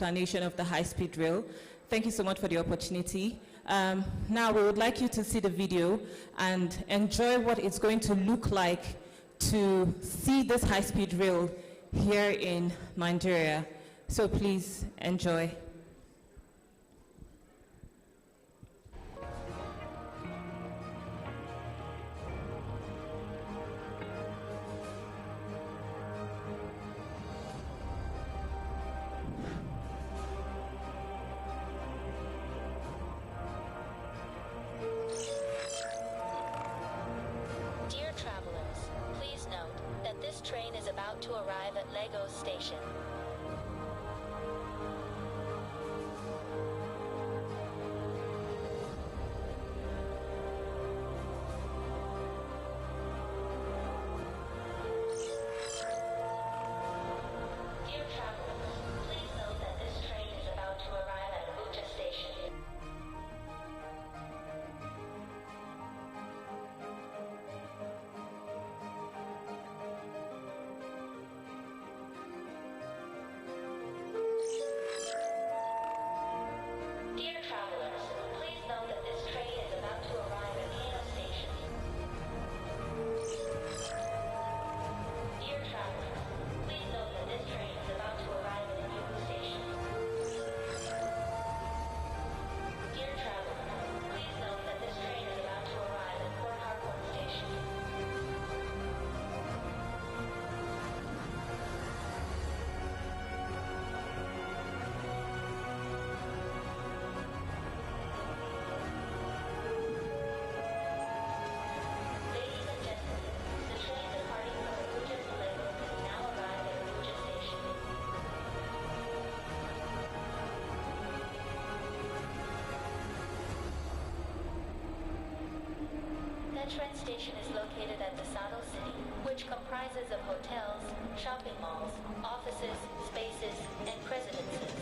explanation of the high-speed rail. Thank you so much for the opportunity. Now we would like you to see the video and enjoy what it's going to look like to see this high-speed rail here in Nigeria. So please enjoy. Train is about to arrive at Lagos Station. Dear travelers, please note that this train is about to arrive at Abuja Station. The train station is located at De-Sadel city, which comprises of hotels, shopping malls, offices, spaces, and residences.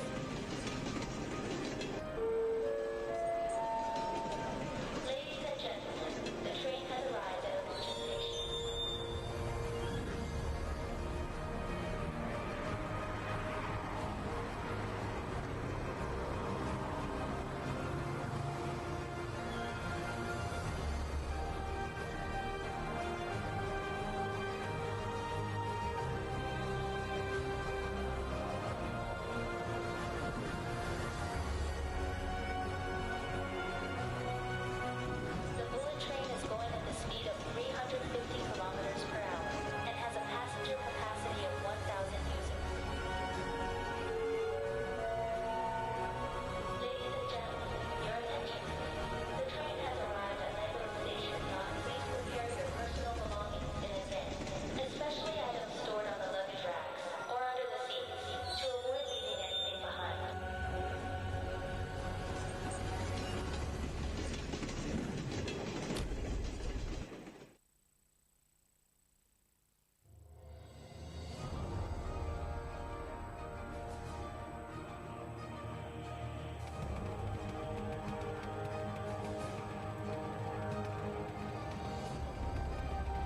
Ladies and gentlemen, the train has arrived at Abuja Station.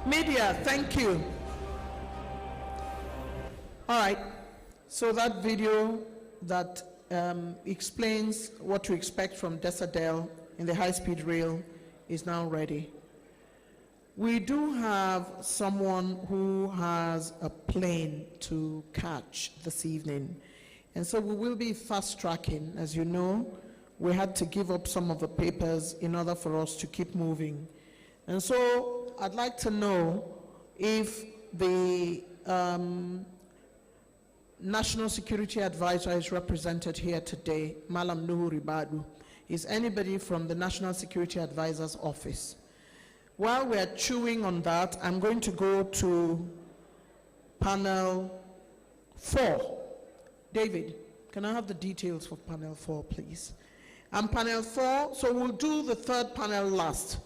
Media, thank you. All right, so that video that explains what to expect from De-Sadel in the high-speed rail is now ready. We do have someone who has a plane to catch this evening, and so we will be fast-tracking. As you know, we had to give up some of the papers in order for us to keep moving. And so I'd like to know if the National Security Advisor is represented here today, Malam Nuhu Ribadu. Is anybody from the National Security Advisor's office? While we're chewing on that, I'm going to go to panel 4. David, can I have the details for panel 4, please? And panel 4, so we'll do the third panel last,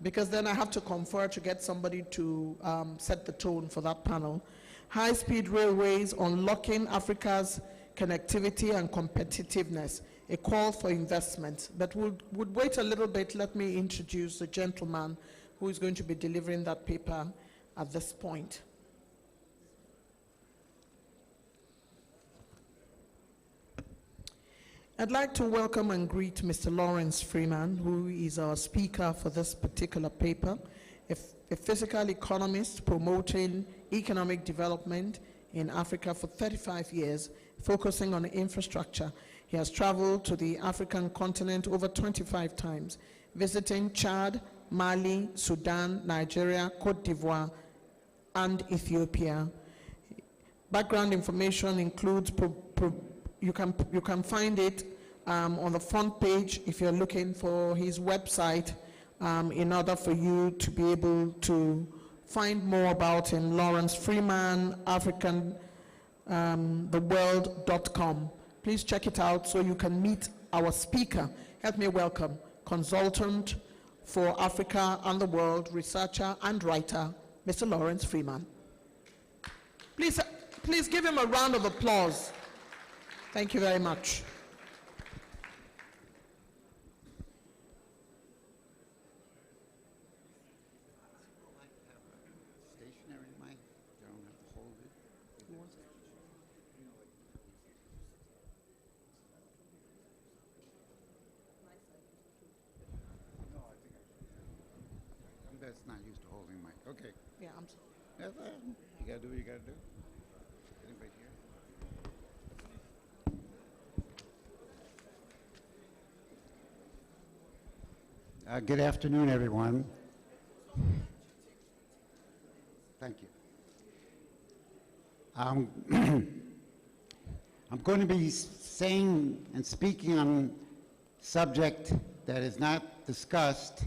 because then I have to confer to get somebody to set the tone for that panel. High-speed railways unlocking Africa's connectivity and competitiveness, a call for investment. But we'll wait a little bit. Let me introduce the gentleman who is going to be delivering that paper at this point. I'd like to welcome and greet Mr. Lawrence Freeman, who is our speaker for this particular paper, a physical economist promoting economic development in Africa for 35 years, focusing on infrastructure. He has traveled to the African continent over 25 times, visiting Chad, Mali, Sudan, Nigeria, Cote d'Ivoire, and Ethiopia. Background information includes, you can find it on the front page if you're looking for his website in order for you to be able to find more about him. Lawrence Freeman, theworld.com. Please check it out so you can meet our speaker. Help me welcome consultant for Africa and the world, researcher and writer, Mr. Lawrence Freeman. Please give him a round of applause. Thank you very much. Stationary mic, you don't have to hold it. No, I think I'm best not used to holding mic. Okay. Yeah, I'm sorry. That's all right. You gotta do what you gotta do. Anybody here? Good afternoon, everyone. Thank you. I'm going to be saying and speaking on a subject that is not discussed,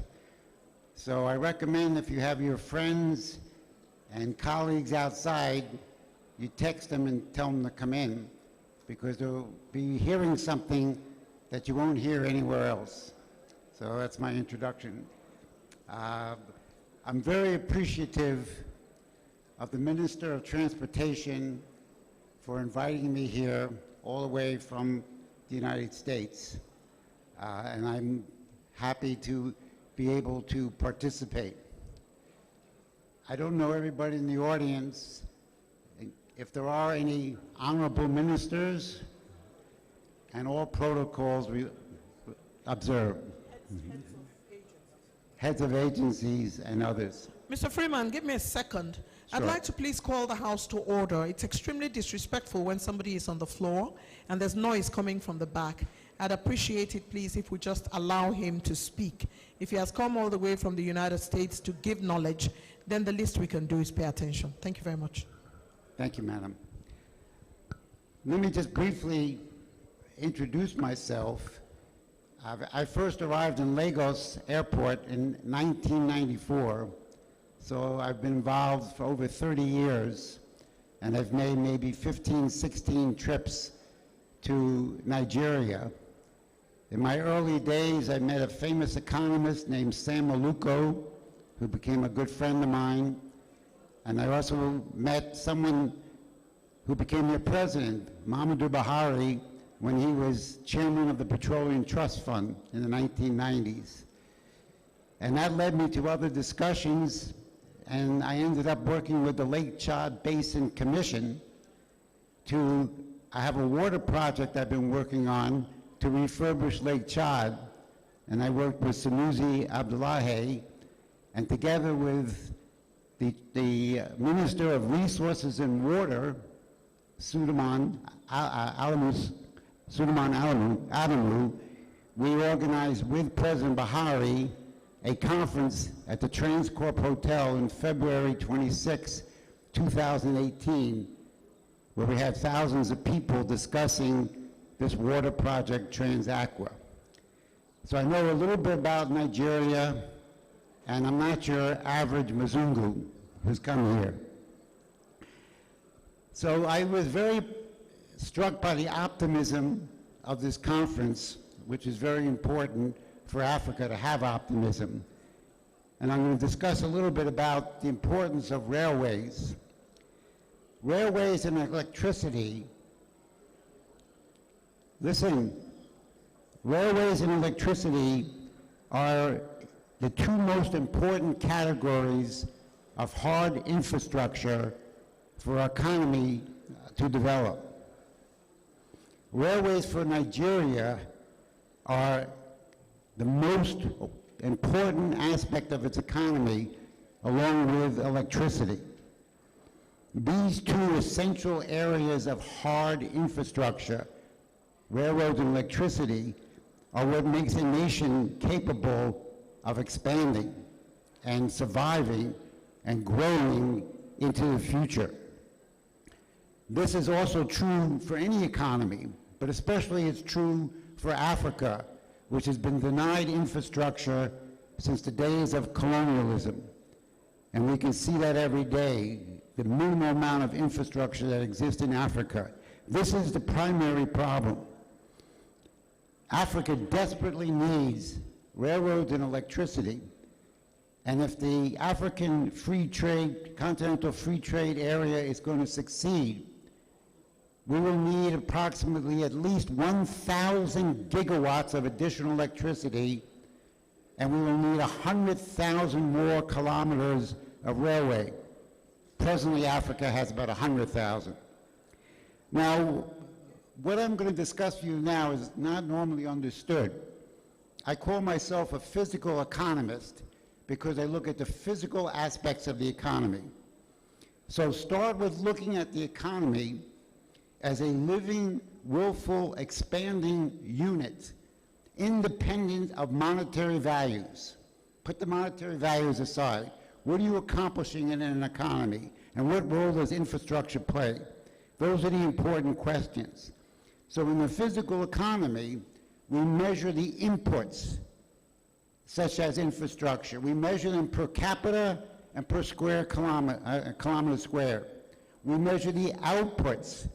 so I recommend if you have your friends and colleagues outside, you text them and tell them to come in, because they'll be hearing something that you won't hear anywhere else. So that's my introduction. I'm very appreciative of the Minister of Transportation for inviting me here all the way from the United States. And I'm happy to be able to participate. I don't know everybody in the audience. If there are any honorable ministers, and all protocols we observe. Heads of agencies and others. Mr. Freeman, give me a second. Sure. I'd like to please call the House to order. It's extremely disrespectful when somebody is on the floor and there's noise coming from the back. I'd appreciate it, please, if we just allow him to speak. If he has come all the way from the United States to give knowledge, then the least we can do is pay attention. Thank you very much. Thank you, Madam. Let me just briefly introduce myself. I first arrived in Lagos Airport in 1994, so I've been involved for over 30 years, and I've made maybe 15, 16 trips to Nigeria. In my early days, I met a famous economist named Sam Aluko, who became a good friend of mine, and I also met someone who became their president, Muhammadu Buhari, when he was chairman of the Petroleum Trust Fund in the 1990s. And that led me to other discussions, and I ended up working with the Lake Chad Basin Commission I have a water project I've been working on to refurbish Lake Chad, and I worked with Sanusi Abdullahi, and together with the Minister of Resources and Water, Suleiman Adamu, we organized with President Buhari a conference at the Transcorp Hotel in February 26, 2018, where we had thousands of people discussing this water project, TransAqua. So I know a little bit about Nigeria, and I'm not your average Mzungu who's come here. So I was very struck by the optimism of this conference, which is very important for Africa to have optimism. And I'm going to discuss a little bit about the importance of railways. Railways and electricity, listen, railways and electricity are the two most important categories of hard infrastructure for our economy to develop. Railways for Nigeria are the most important aspect of its economy, along with electricity. These two essential areas of hard infrastructure, railroads and electricity, are what makes a nation capable of expanding and surviving and growing into the future. This is also true for any economy, but especially it's true for Africa, which has been denied infrastructure since the days of colonialism. And we can see that every day, the minimal amount of infrastructure that exists in Africa. This is the primary problem. Africa desperately needs railroads and electricity. And if the African free trade, continental free trade area is going to succeed, we will need approximately at least 1,000 gigawatts of additional electricity, and we will need 100,000 more kilometers of railway. Presently, Africa has about 100,000. Now, what I'm going to discuss with you now is not normally understood. I call myself a physical economist because I look at the physical aspects of the economy. So start with looking at the economy as a living, willful, expanding unit, independent of monetary values. Put the monetary values aside. What are you accomplishing in an economy? And what role does infrastructure play? Those are the important questions. So in the physical economy, we measure the inputs, such as infrastructure. We measure them per capita and per square kilometer square. We measure the outputs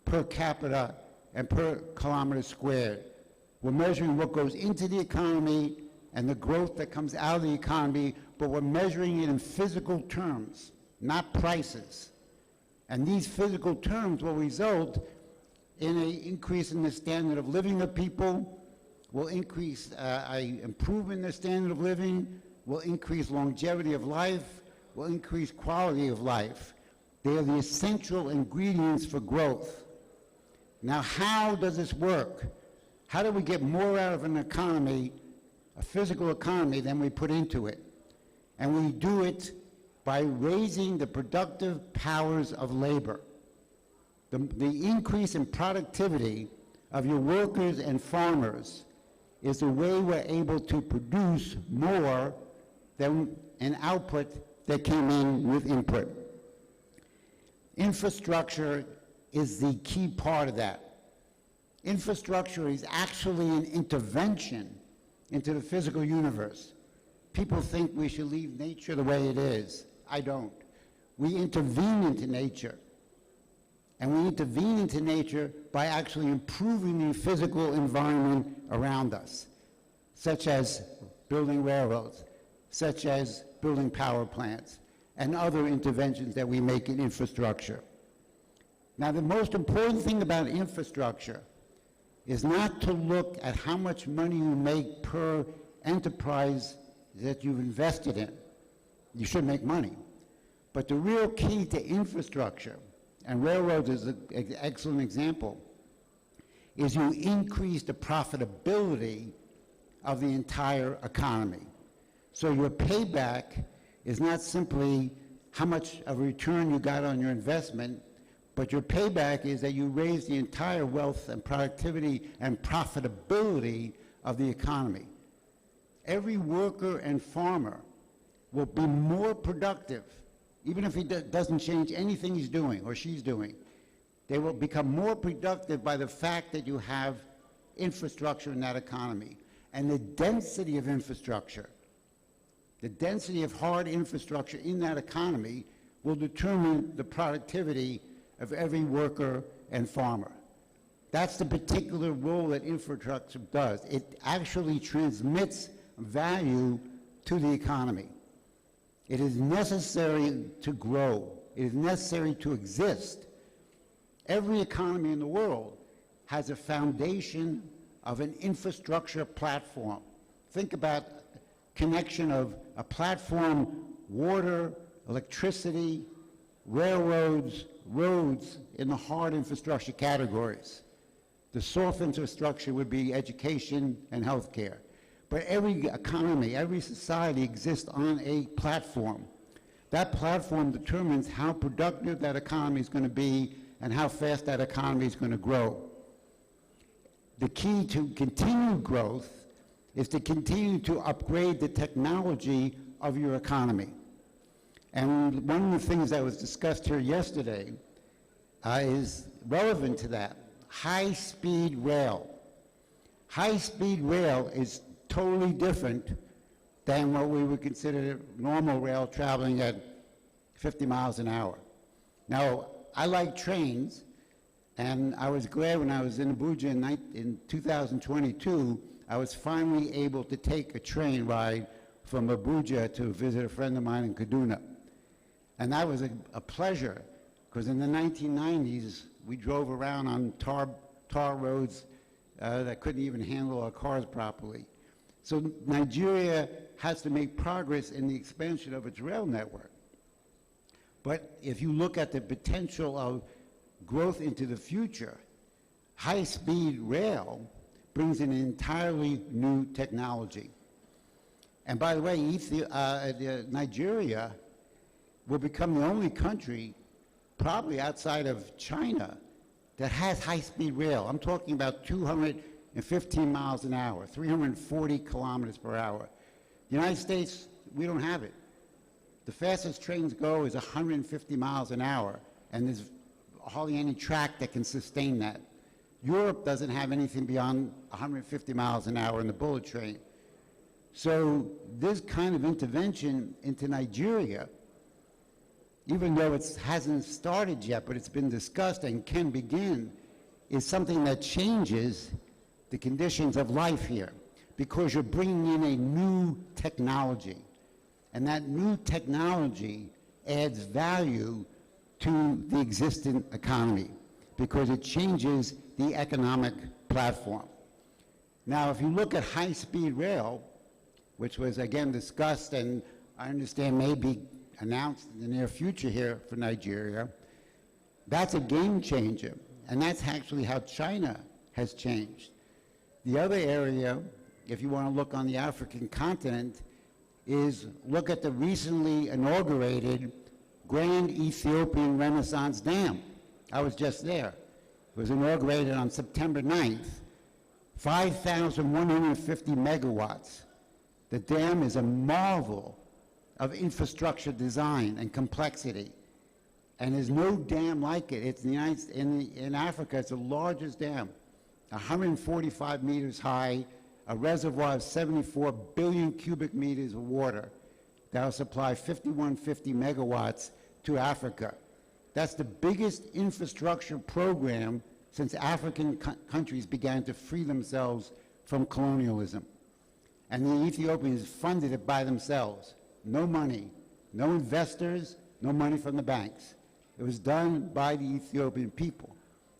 per capita and per kilometer squared. We're measuring what goes into the economy and the growth that comes out of the economy, but we're measuring it in physical terms, not prices. And these physical terms will result in an increase in the standard of living of people, will increase improvement in their standard of living, will increase longevity of life, will increase quality of life. They are the essential ingredients for growth. Now, how does this work? How do we get more out of an economy, a physical economy, than we put into it? And we do it by raising the productive powers of labor. The increase in productivity of your workers and farmers is the way we're able to produce more than an output that came in with input. Infrastructure is the key part of that. Infrastructure is actually an intervention into the physical universe. People think we should leave nature the way it is. I don't. We intervene into nature. And we intervene into nature by actually improving the physical environment around us, such as building railroads, such as building power plants, and other interventions that we make in infrastructure. Now, the most important thing about infrastructure is not to look at how much money you make per enterprise that you've invested in. You should make money. But the real key to infrastructure, and railroads is an excellent example, is you increase the profitability of the entire economy. So your payback is not simply how much of a return you got on your investment, but your payback is that you raise the entire wealth and productivity and profitability of the economy. Every worker and farmer will be more productive, even if he doesn't change anything he's doing or she's doing. They will become more productive by the fact that you have infrastructure in that economy. And the density of infrastructure, the density of hard infrastructure in that economy will determine the productivity of every worker and farmer. That's the particular role that infrastructure does. It actually transmits value to the economy. It is necessary to grow. It is necessary to exist. Every economy in the world has a foundation of an infrastructure platform. Think about connection of a platform, water, electricity, railroads, roads in the hard infrastructure categories. The soft infrastructure would be education and healthcare. But every economy, every society exists on a platform. That platform determines how productive that economy is going to be and how fast that economy is going to grow. The key to continued growth is to continue to upgrade the technology of your economy. And one of the things that was discussed here yesterday is relevant to that. High-speed rail. High-speed rail is totally different than what we would consider normal rail traveling at 50 miles an hour. Now, I like trains, and I was glad when I was in Abuja in 2022, I was finally able to take a train ride from Abuja to visit a friend of mine in Kaduna. And that was a pleasure, because in the 1990s, we drove around on tar roads that couldn't even handle our cars properly. So Nigeria has to make progress in the expansion of its rail network. But if you look at the potential of growth into the future, high-speed rail brings an entirely new technology. And by the way, Nigeria will become the only country, probably outside of China, that has high-speed rail. I'm talking about 215 miles an hour, 340 kilometers per hour. The United States, we don't have it. The fastest trains go is 150 miles an hour, and there's hardly any track that can sustain that. Europe doesn't have anything beyond 150 miles an hour in the bullet train. So this kind of intervention into Nigeria, even though it hasn't started yet, but it's been discussed and can begin, is something that changes the conditions of life here, because you're bringing in a new technology. And that new technology adds value to the existing economy, because it changes the economic platform. Now, if you look at high-speed rail, which was again discussed and I understand may be announced in the near future here for Nigeria, that's a game changer. And that's actually how China has changed. The other area, if you want to look on the African continent, is look at the recently inaugurated Grand Ethiopian Renaissance Dam. I was just there. It was inaugurated on September 9th. 5,150 megawatts. The dam is a marvel of infrastructure design and complexity. And there's no dam like it. It's in Africa, it's the largest dam, 145 meters high, a reservoir of 74 billion cubic meters of water that will supply 5,150 megawatts to Africa. That's the biggest infrastructure program since African countries began to free themselves from colonialism. And the Ethiopians funded it by themselves. No money, no investors, no money from the banks. It was done by the Ethiopian people.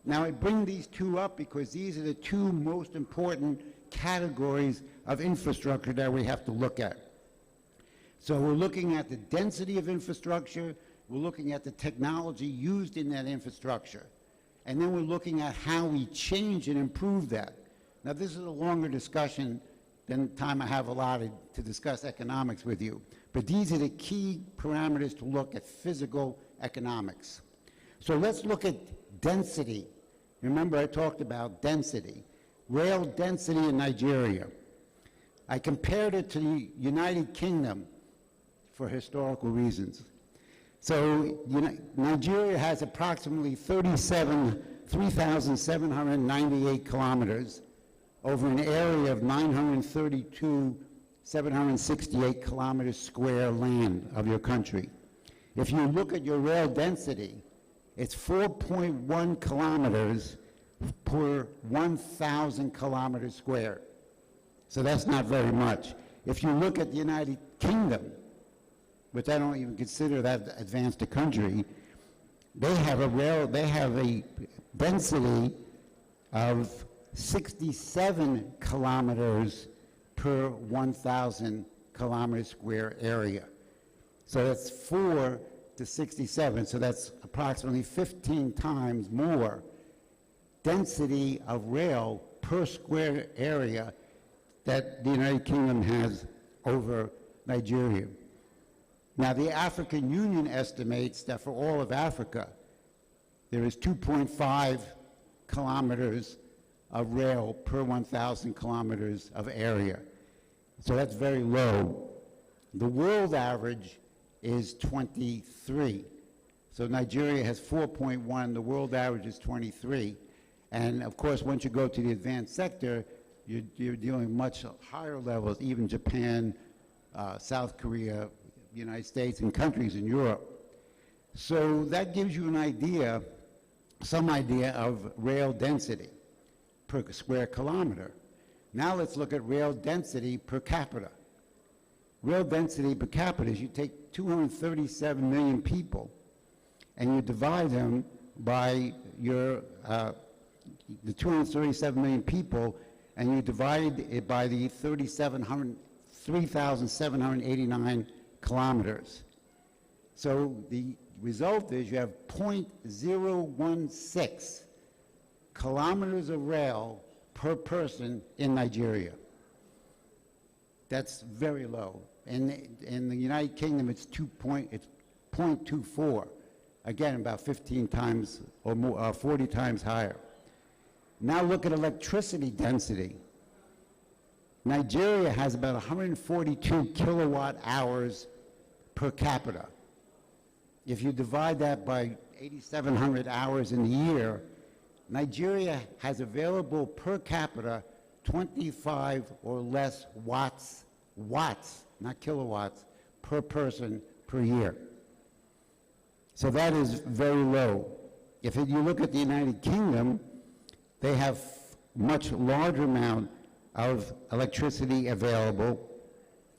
Now, I bring these two up because these are the two most important categories of infrastructure that we have to look at. So we're looking at the density of infrastructure, we're looking at the technology used in that infrastructure, and then we're looking at how we change and improve that. Now, this is a longer discussion than the time I have allotted to discuss economics with you, but these are the key parameters to look at physical economics. So let's look at density. Remember, I talked about density. Rail density in Nigeria. I compared it to the United Kingdom for historical reasons. So Nigeria has approximately 3,798 kilometers over an area of 932,768 kilometers square land of your country. If you look at your rail density, it's 4.1 kilometers per 1,000 kilometers squared. So that's not very much. If you look at the United Kingdom, which I don't even consider that advanced a country, they have a density of 67 kilometers per 1,000 kilometer square area. So that's 4 to 67, so that's approximately 15 times more density of rail per square area that the United Kingdom has over Nigeria. Now, the African Union estimates that for all of Africa, there is 2.5 kilometers of rail per 1,000 kilometers of area. So that's very low. The world average is 23. So Nigeria has 4.1, the world average is 23. And of course, once you go to the advanced sector, you're dealing with much higher levels, even Japan, South Korea, United States, and countries in Europe. So that gives you an idea, some idea of rail density per square kilometer. Now let's look at rail density per capita. Rail density per capita is you take 237 million people and you divide them by your, the 237 million people, and you divide it by the 3,789 kilometers. So the result is you have 0.016 kilometers of rail per person in Nigeria. That's very low. In the United Kingdom, it's 0.24. Again, about 15 times or more, 40 times higher. Now look at electricity density. Nigeria has about 142 kilowatt hours per capita. If you divide that by 8,700 hours in a year, Nigeria has available per capita 25 or less watts, not kilowatts, per person per year. So that is very low. If you look at the United Kingdom, they have much larger amount of electricity available.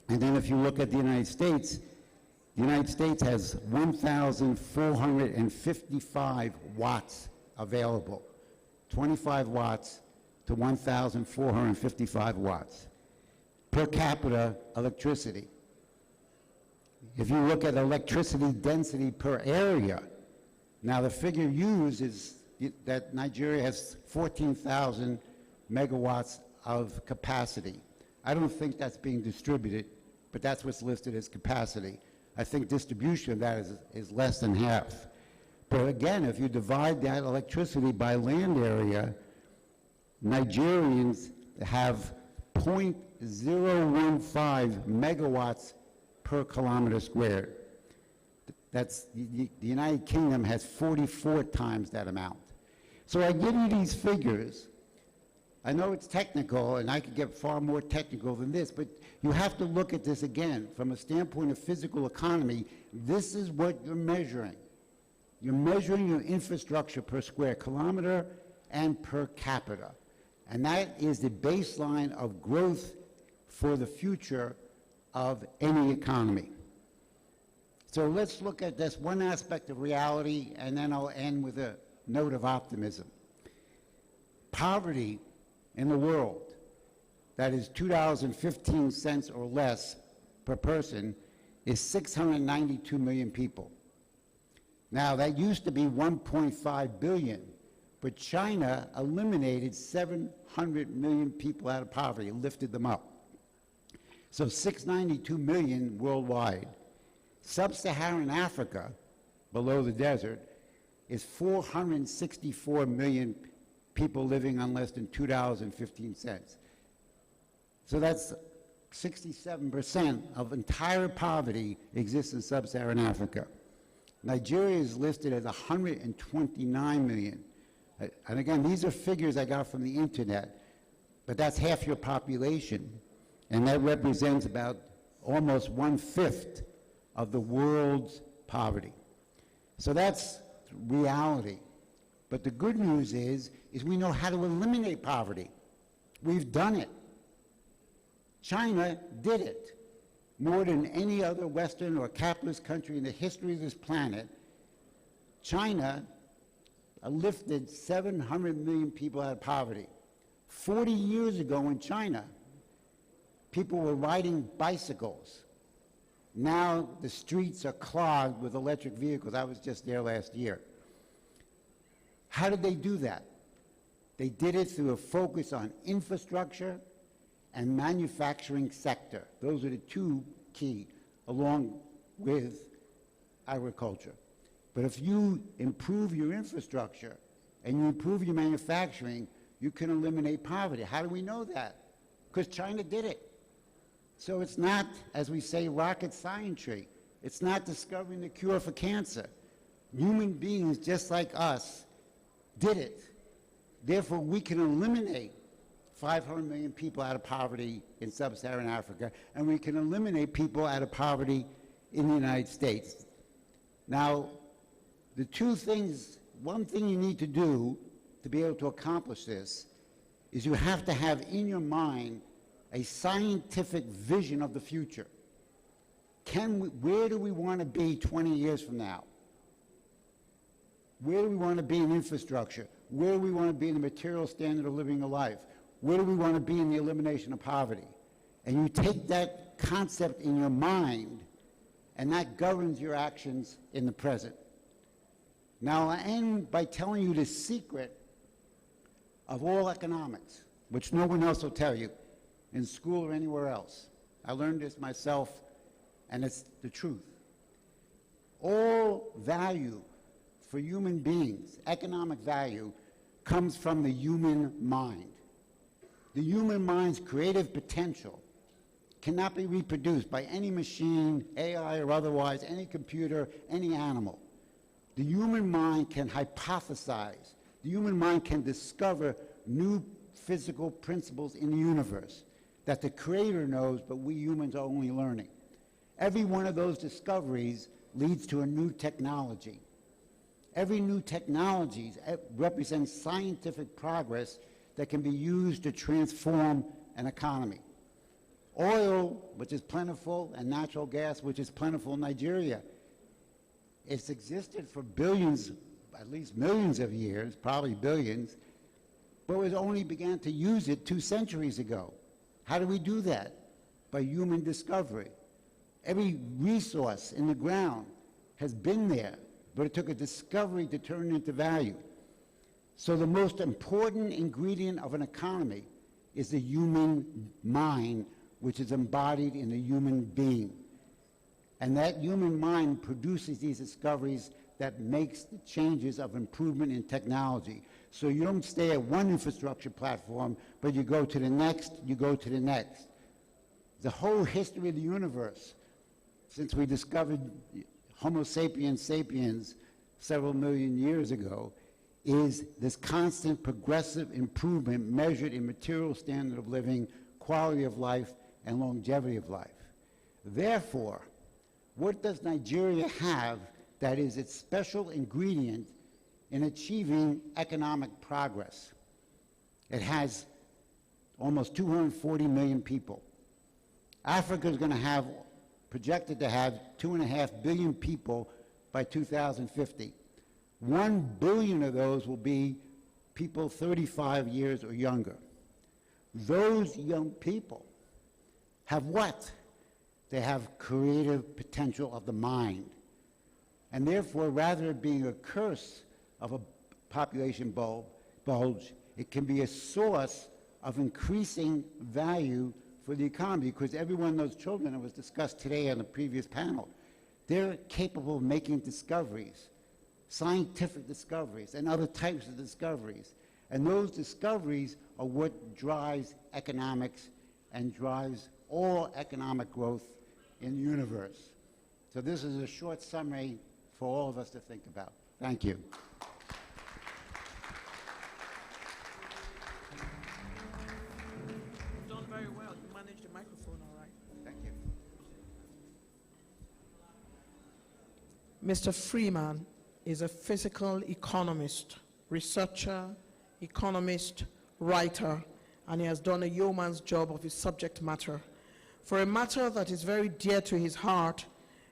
And then if you look at the United States has 1,455 watts available. 25 watts to 1,455 watts per capita electricity. If you look at electricity density per area, now the figure used is that Nigeria has 14,000 megawatts of capacity. I don't think that's being distributed, but that's what's listed as capacity. I think distribution of that is less than half. But again, if you divide that electricity by land area, Nigerians have 0.015 megawatts per kilometer squared. That's, the United Kingdom has 44 times that amount. So I give you these figures. I know it's technical, and I could get far more technical than this, but you have to look at this again from a standpoint of physical economy. This is what you're measuring. You're measuring your infrastructure per square kilometer and per capita. And that is the baseline of growth for the future of any economy. So let's look at this one aspect of reality, and then I'll end with a note of optimism. Poverty in the world, that is $2.15 or less per person, is 692 million people. Now, that used to be 1.5 billion, but China eliminated 700 million people out of poverty and lifted them up. So 692 million worldwide. Sub-Saharan Africa, below the desert, is 464 million people living on less than $2.15. So that's 67% of entire poverty exists in Sub-Saharan Africa. Nigeria is listed as 129 million. And again, these are figures I got from the internet, but that's half your population. And that represents about almost 1/5 of the world's poverty. So that's reality. But the good news is we know how to eliminate poverty. We've done it. China did it. More than any other Western or capitalist country in the history of this planet, China lifted 700 million people out of poverty. 40 years ago in China, people were riding bicycles. Now the streets are clogged with electric vehicles. I was just there last year. How did they do that? They did it through a focus on infrastructure and manufacturing sector. Those are the two key, along with agriculture. But if you improve your infrastructure and you improve your manufacturing, you can eliminate poverty. How do we know that? Because China did it. So it's not, as we say, rocket scientry. It's not discovering the cure for cancer. Human beings, just like us, did it. Therefore, we can eliminate 500 million people out of poverty in sub-Saharan Africa, and we can eliminate people out of poverty in the United States. Now, the two things, one thing you need to do to be able to accomplish this is you have to have in your mind a scientific vision of the future. Where do we want to be 20 years from now? Where do we want to be in infrastructure? Where do we want to be in the material standard of living a life? Where do we want to be in the elimination of poverty? And you take that concept in your mind, and that governs your actions in the present. Now, I'll end by telling you the secret of all economics, which no one else will tell you in school or anywhere else. I learned this myself, and it's the truth. All value for human beings, economic value, comes from the human mind. The human mind's creative potential cannot be reproduced by any machine, AI or otherwise, any computer, any animal. The human mind can hypothesize. The human mind can discover new physical principles in the universe that the Creator knows, but we humans are only learning. Every one of those discoveries leads to a new technology. Every new technology represents scientific progress that can be used to transform an economy. Oil, which is plentiful, and natural gas, which is plentiful in Nigeria, it's existed for billions, at least millions of years, probably billions, but we only began to use it 2 centuries ago. How do we do that? By human discovery. Every resource in the ground has been there, but it took a discovery to turn it into value. So the most important ingredient of an economy is the human mind, which is embodied in the human being. And that human mind produces these discoveries that makes the changes of improvement in technology. So you don't stay at one infrastructure platform, but you go to the next, you go to the next. The whole history of the universe, since we discovered Homo sapiens sapiens several million years ago, is this constant progressive improvement measured in material standard of living, quality of life, and longevity of life. Therefore, what does Nigeria have that is its special ingredient in achieving economic progress? It has almost 240 million people. Africa is going to have, projected to have 2.5 billion people by 2050. 1 billion of those will be people 35 years or younger. Those young people have what? They have creative potential of the mind. And therefore, rather than being a curse of a population bulge, it can be a source of increasing value for the economy, because every one of those children that was discussed today on the previous panel, they're capable of making discoveries, scientific discoveries, and other types of discoveries. And those discoveries are what drives economics and drives all economic growth in the universe. So this is a short summary for all of us to think about. Thank you. You've done very well. You managed the microphone all right. Thank you. Mr. Freeman is a physical economist, researcher, economist, writer, and he has done a yeoman's job of his subject matter. For a matter that is very dear to his heart,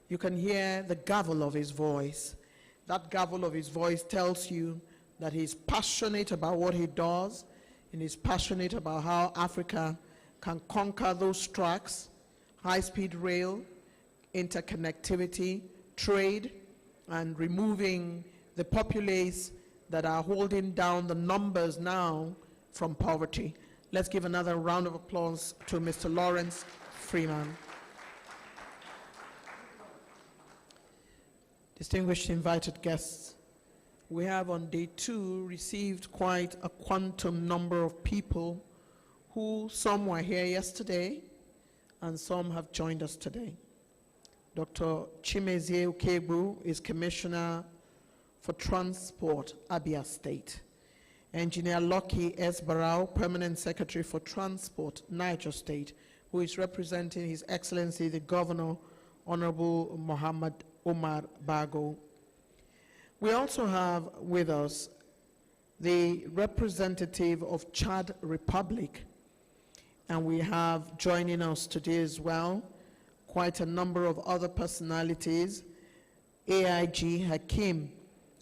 you can hear the gavel of his voice. That gavel of his voice tells you that he's passionate about what he does, and he's passionate about how Africa can conquer those tracks, high-speed rail, interconnectivity, trade, and removing the populace that are holding down the numbers now from poverty. Let's give another round of applause to Mr. Lawrence Freeman. Distinguished invited guests, we have on day 2 received quite a quantum number of people who, some were here yesterday and some have joined us today. Dr. Chimezie Ukegbu is Commissioner for Transport, Abia State. Engineer Lucky S. Barao, Permanent Secretary for Transport, Niger State, who is representing His Excellency the Governor, Honorable Muhammad Omar Bago. We also have with us the representative of Chad Republic, and we have joining us today as well quite a number of other personalities. AIG Hakim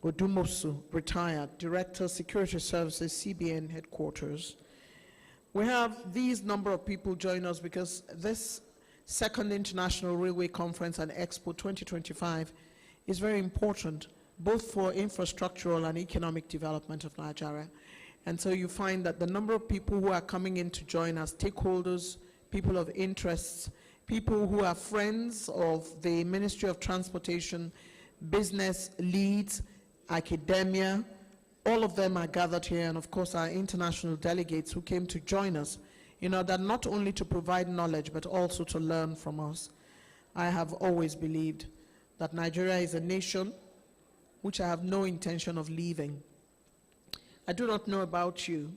Odumosu, retired, Director, Security Services, CBN Headquarters. We have these number of people join us because this Second International Railway Conference and Expo 2025 is very important, both for infrastructural and economic development of Nigeria. And so you find that the number of people who are coming in to join us, stakeholders, people of interests, people who are friends of the Ministry of Transportation, business leads, academia, all of them are gathered here, and of course our international delegates who came to join us in order not only to provide knowledge but also to learn from us. I have always believed that Nigeria is a nation which I have no intention of leaving. I do not know about you,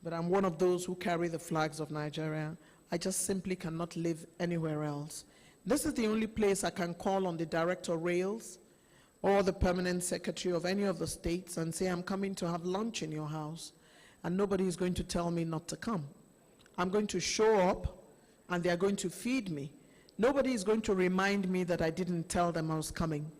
but I'm one of those who carry the flags of Nigeria. I just simply cannot live anywhere else. This is the only place I can call on the Director of Rails or the Permanent Secretary of any of the states and say, I'm coming to have lunch in your house, and nobody is going to tell me not to come. I'm going to show up, and they are going to feed me. Nobody is going to remind me that I didn't tell them I was coming.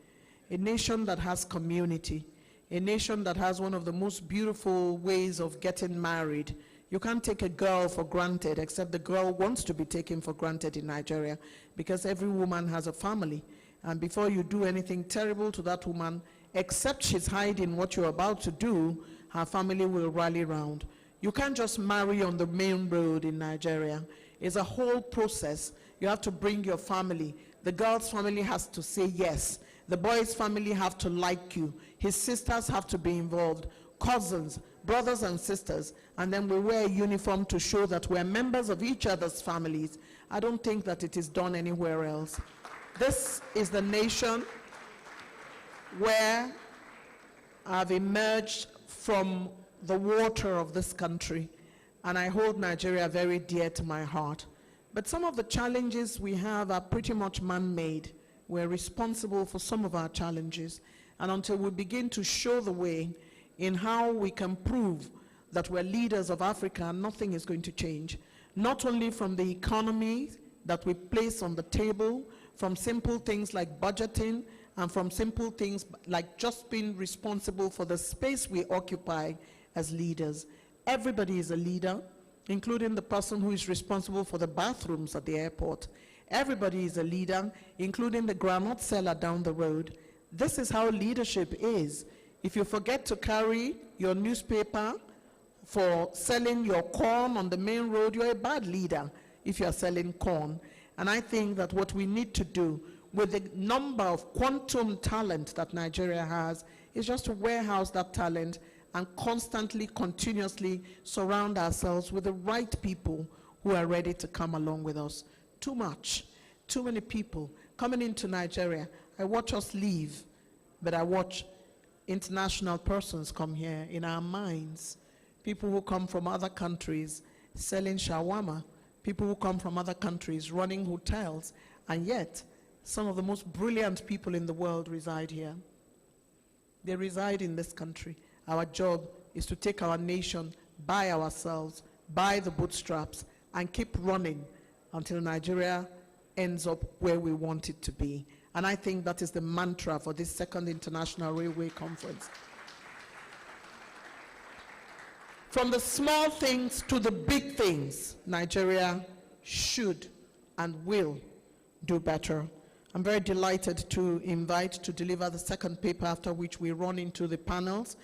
A nation that has community, a nation that has one of the most beautiful ways of getting married. You can't take a girl for granted, except the girl wants to be taken for granted in Nigeria, because every woman has a family. And before you do anything terrible to that woman, except she's hiding what you're about to do, her family will rally round. You can't just marry on the main road in Nigeria. It's a whole process. You have to bring your family. The girl's family has to say yes. The boy's family have to like you. His sisters have to be involved. Cousins, brothers and sisters. And then we wear a uniform to show that we're members of each other's families. I don't think that it is done anywhere else. This is the nation where I've emerged from the water of this country, and I hold Nigeria very dear to my heart. But some of the challenges we have are pretty much man-made. We're responsible for some of our challenges, and until we begin to show the way in how we can prove that we're leaders of Africa, nothing is going to change. Not only from the economy that we place on the table, from simple things like budgeting, and from simple things like just being responsible for the space we occupy as leaders. Everybody is a leader, including the person who is responsible for the bathrooms at the airport. Everybody is a leader, including the groundnut seller down the road. This is how leadership is. If you forget to carry your newspaper for selling your corn on the main road, you're a bad leader if you're selling corn. And I think that what we need to do with the number of quantum talent that Nigeria has is just to warehouse that talent and constantly, continuously surround ourselves with the right people who are ready to come along with us. Too much, too many people coming into Nigeria. I watch us leave, but I watch international persons come here in our minds. People who come from other countries selling shawarma, people who come from other countries running hotels, and yet some of the most brilliant people in the world reside here. They reside in this country. Our job is to take our nation by ourselves, by the bootstraps, and keep running until Nigeria ends up where we want it to be. And I think that is the mantra for this Second International Railway Conference. From the small things to the big things, Nigeria should and will do better. I'm very delighted to invite to deliver the second paper, after which we run into the panels.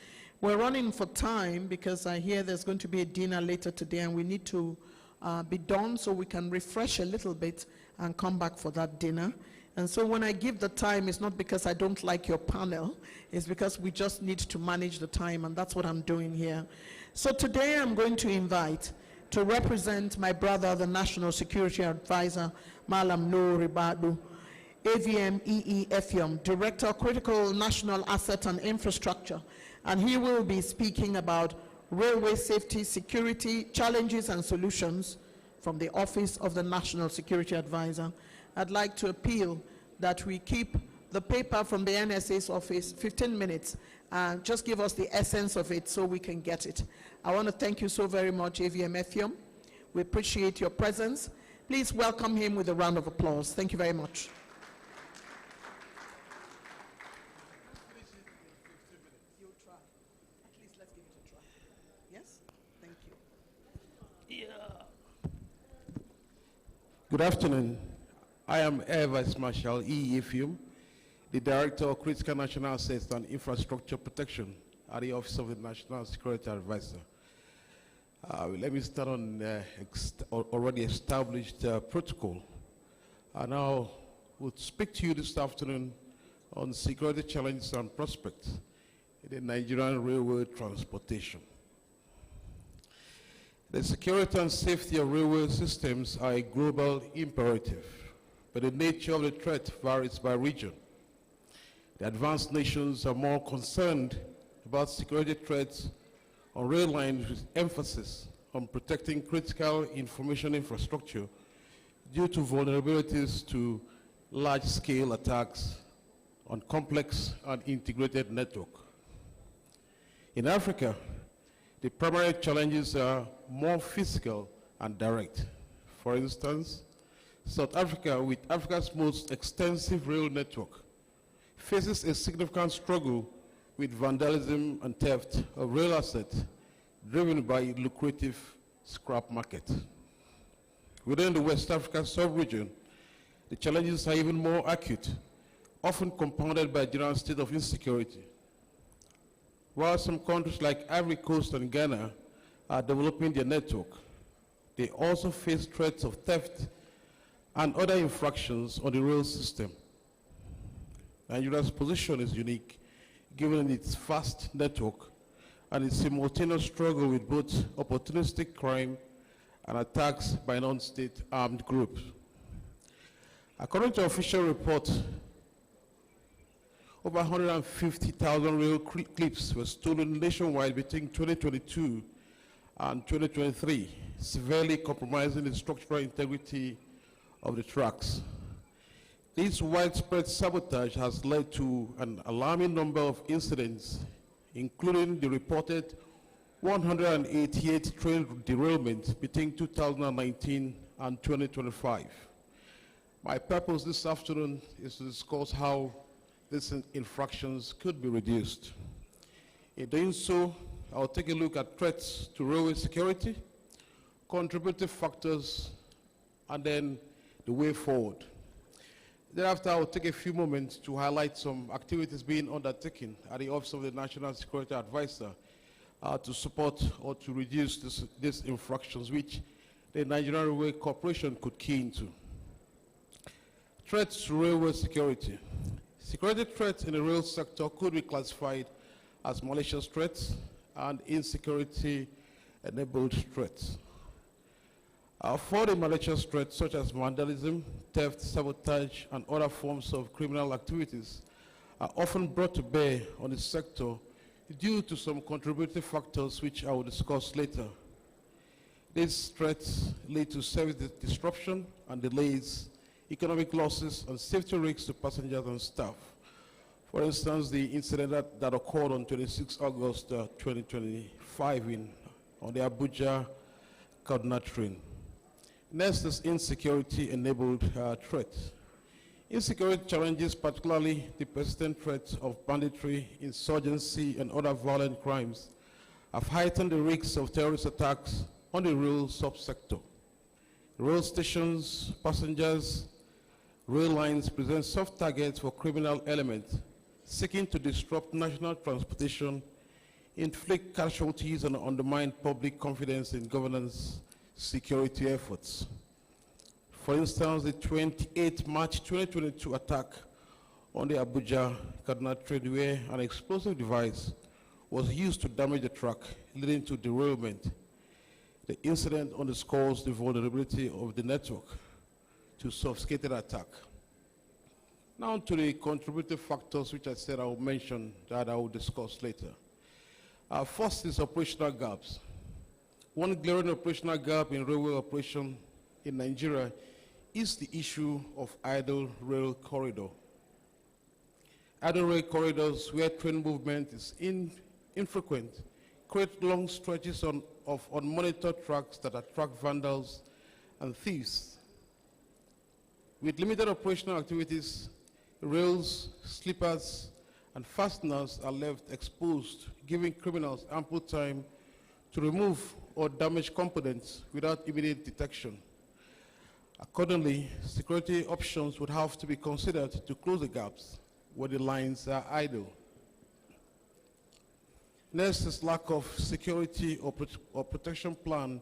We're running for time because I hear there's going to be a dinner later today and we need to be done so we can refresh a little bit and come back for that dinner. And so when I give the time, it's not because I don't like your panel, it's because we just need to manage the time, and that's what I'm doing here. So today I'm going to invite, to represent my brother, the National Security Advisor, Malam Nuhu Ribadu, AVM EE Effium, Director of Critical National Asset and Infrastructure, and he will be speaking about railway safety, security, challenges and solutions from the Office of the National Security Advisor. I'd like to appeal that we keep the paper from the NSA's office 15 minutes and just give us the essence of it so we can get it. I want to thank you so very much, AVM Effium. We appreciate your presence. Please welcome him with a round of applause. Thank you very much. You'll try. At least let's give it a try. Yes? Thank you. Good afternoon. I am Air Vice Marshal E. Effium, the Director of Critical National Assets and Infrastructure Protection at the Office of the National Security Advisor. Let me start on already established protocol. I now would speak to you this afternoon on security challenges and prospects in the Nigerian railway transportation. The security and safety of railway systems are a global imperative, but the nature of the threat varies by region. The advanced nations are more concerned about security threats on rail lines with emphasis on protecting critical information infrastructure due to vulnerabilities to large-scale attacks on complex and integrated network. In Africa, the primary challenges are more physical and direct. For instance, South Africa, with Africa's most extensive rail network, faces a significant struggle with vandalism and theft of rail assets driven by a lucrative scrap market. Within the West Africa sub-region, the challenges are even more acute, often compounded by a general state of insecurity. While some countries like Ivory Coast and Ghana are developing their network, they also face threats of theft and other infractions on the rail system. Nigeria's position is unique, given its vast network and its simultaneous struggle with both opportunistic crime and attacks by non-state armed groups. According to official reports, over 150,000 rail clips were stolen nationwide between 2022 and 2023, severely compromising the structural integrity of the tracks. This widespread sabotage has led to an alarming number of incidents, including the reported 188 train derailments between 2019 and 2025. My purpose this afternoon is to discuss how these infractions could be reduced. In doing so, I'll take a look at threats to railway security, contributive factors, and then the way forward. Thereafter, I'll take a few moments to highlight some activities being undertaken at the Office of the National Security Advisor to support or to reduce these infractions, which the Nigerian Railway Corporation could key into. Threats to railway security. Security threats in the rail sector could be classified as malicious threats and insecurity-enabled threats. For the malicious threats such as vandalism, theft, sabotage, and other forms of criminal activities are often brought to bear on the sector due to some contributing factors which I will discuss later. These threats lead to service disruption and delays, economic losses, and safety risks to passengers and staff. For instance, the incident that occurred on 26 August 2025 on the Abuja-Kaduna train. Next is insecurity-enabled threats. Insecurity challenges, particularly the persistent threats of banditry, insurgency, and other violent crimes, have heightened the risks of terrorist attacks on the rail subsector. Rail stations, passengers, rail lines present soft targets for criminal elements seeking to disrupt national transportation inflict casualties and undermine public confidence in governance security efforts. For instance, the 28 March 2022 attack on the Abuja-Kaduna Tradeway, an explosive device was used to damage the truck, leading to derailment. The incident underscores the vulnerability of the network to sophisticated attack. Now to the contributive factors, which I said I will mention, that I will discuss later. First is operational gaps. One glaring operational gap in railway operation in Nigeria is the issue of idle rail corridor. Idle rail corridors where train movement is infrequent create long stretches of unmonitored tracks that attract vandals and thieves. With limited operational activities, rails, sleepers, and fasteners are left exposed, giving criminals ample time to remove or damage components without immediate detection. Accordingly, security options would have to be considered to close the gaps where the lines are idle. Next is lack of security or protection plan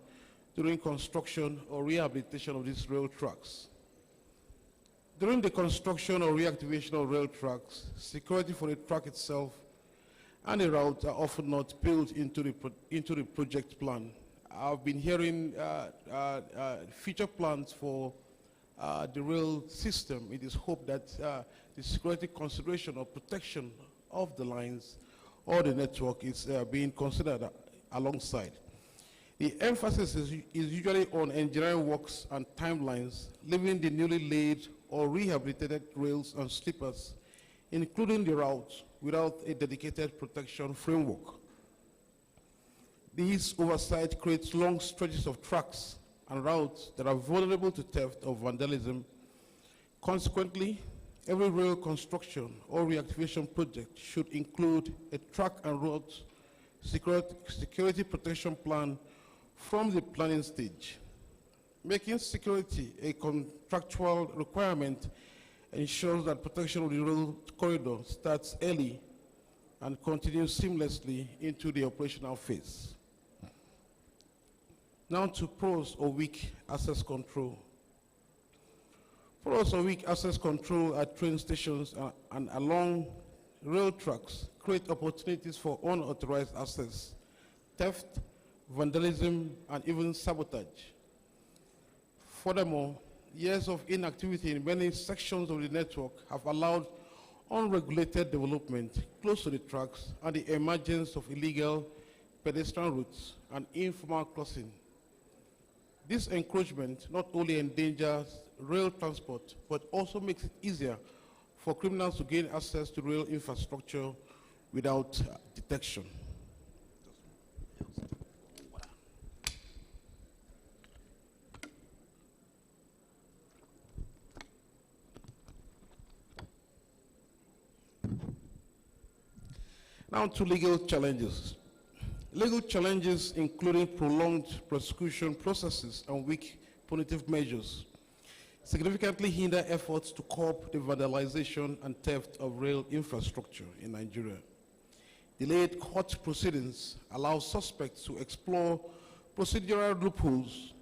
during construction or rehabilitation of these rail tracks. During the construction or reactivation of rail tracks, security for the track itself and the route are often not built into the project plan. I've been hearing future plans for the rail system. It is hoped that the security consideration or protection of the lines or the network is being considered alongside. The emphasis is usually on engineering works and timelines, leaving the newly laid or rehabilitated rails and sleepers, including the routes, without a dedicated protection framework. This oversight creates long stretches of tracks and routes that are vulnerable to theft or vandalism. Consequently, every rail construction or reactivation project should include a track and route security protection plan from the planning stage. Making security a contractual requirement ensures that protection of the rail corridor starts early and continues seamlessly into the operational phase. Now to pros or weak access control. Pros or weak access control at train stations and along rail tracks create opportunities for unauthorized access, theft, vandalism, and even sabotage. Furthermore, years of inactivity in many sections of the network have allowed unregulated development close to the tracks and the emergence of illegal pedestrian routes and informal crossing. This encroachment not only endangers rail transport, but also makes it easier for criminals to gain access to rail infrastructure without detection. Now to legal challenges. Legal challenges including prolonged prosecution processes and weak punitive measures significantly hinder efforts to curb the vandalization and theft of rail infrastructure in Nigeria. Delayed court proceedings allow suspects to explore procedural loopholes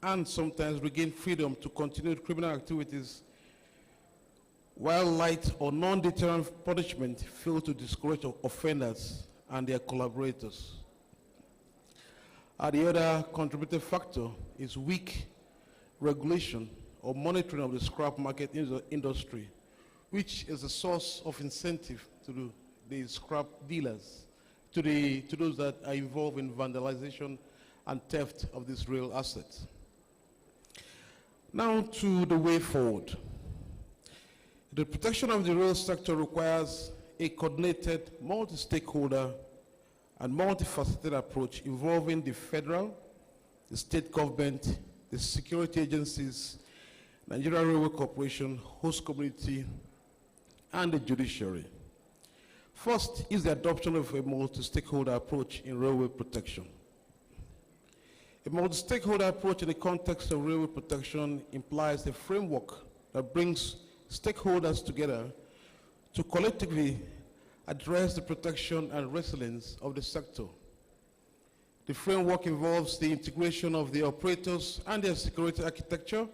and sometimes regain freedom to continue criminal activities, while light or non-deterrent punishment fail to discourage offenders and their collaborators. The other contributing factor is weak regulation or monitoring of the scrap market industry, which is a source of incentive to the scrap dealers, to those that are involved in vandalization and theft of these rail assets. Now to the way forward. The protection of the rail sector requires a coordinated, multi-stakeholder and multifaceted approach involving the federal, the state government, the security agencies, Nigeria Railway Corporation, host community, and the judiciary. First is the adoption of a multi-stakeholder approach in railway protection. A multi-stakeholder approach in the context of railway protection implies a framework that brings stakeholders together to collectively address the protection and resilience of the sector. The framework involves the integration of the operators and their security architecture,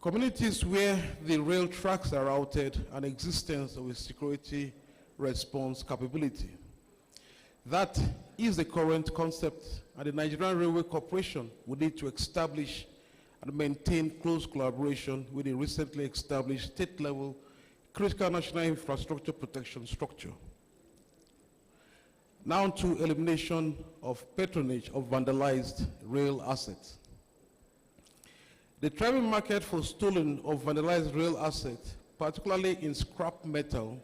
communities where the rail tracks are routed, and existence of a security response capability. That is the current concept, and the Nigerian Railway Corporation will need to establish and maintain close collaboration with the recently established state-level critical national infrastructure protection structure. Now to elimination of patronage of vandalized rail assets. The thriving market for stolen or vandalized rail assets, particularly in scrap metal,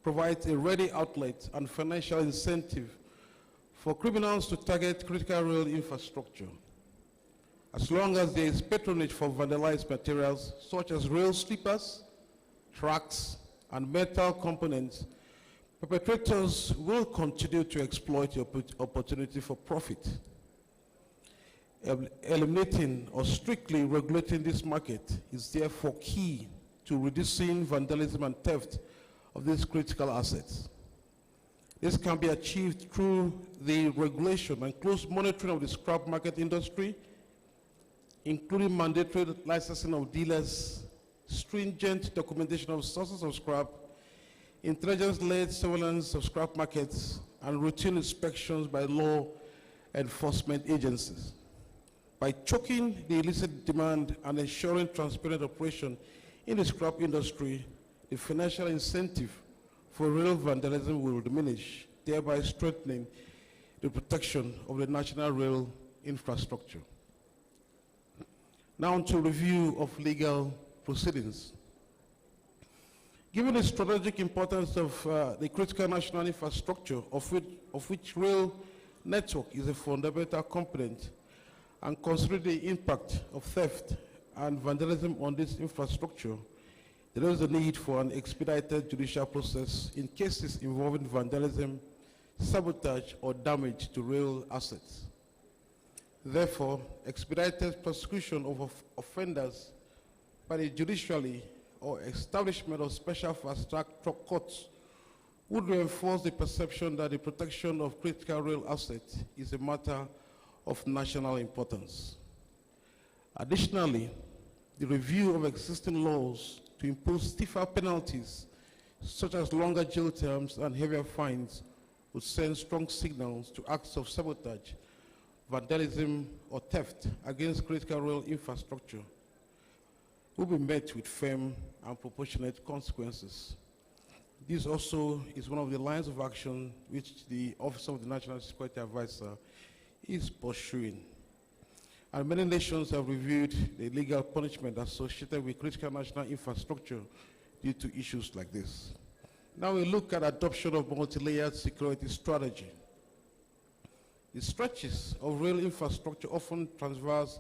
provides a ready outlet and financial incentive for criminals to target critical rail infrastructure. As long as there is patronage for vandalized materials such as rail sleepers, tracks, and metal components, perpetrators will continue to exploit the opportunity for profit. Eliminating or strictly regulating this market is therefore key to reducing vandalism and theft of these critical assets. This can be achieved through the regulation and close monitoring of the scrap market industry, including mandatory licensing of dealers, stringent documentation of sources of scrap, intelligence-led surveillance of scrap markets, and routine inspections by law enforcement agencies. By choking the illicit demand and ensuring transparent operation in the scrap industry, the financial incentive for rail vandalism will diminish, thereby strengthening the protection of the national rail infrastructure. Now to review of legal proceedings. Given the strategic importance of the critical national infrastructure, of which rail network is a fundamental component, and considering the impact of theft and vandalism on this infrastructure, there is a need for an expedited judicial process in cases involving vandalism, sabotage, or damage to rail assets. Therefore, expedited prosecution of offenders by the judiciary or establishment of special fast-track courts would reinforce the perception that the protection of critical rail assets is a matter of national importance. Additionally, the review of existing laws to impose stiffer penalties, such as longer jail terms and heavier fines, would send strong signals to acts of sabotage, vandalism, or theft against critical rail infrastructure will be met with firm and proportionate consequences. This also is one of the lines of action which the Office of the National Security Advisor is pursuing. And many nations have reviewed the legal punishment associated with critical national infrastructure due to issues like this. Now we look at adoption of multi-layered security strategy. The stretches of rail infrastructure often traverse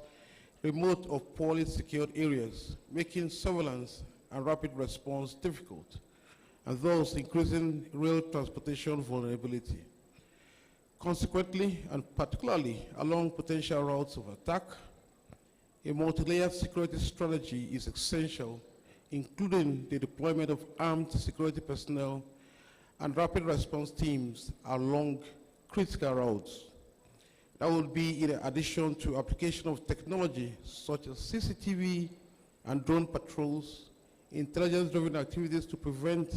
remote or poorly secured areas, making surveillance and rapid response difficult, and thus increasing rail transportation vulnerability. Consequently, and particularly along potential routes of attack, a multi-layered security strategy is essential, including the deployment of armed security personnel and rapid response teams along critical routes. That will be in addition to application of technology such as CCTV and drone patrols, intelligence-driven activities to prevent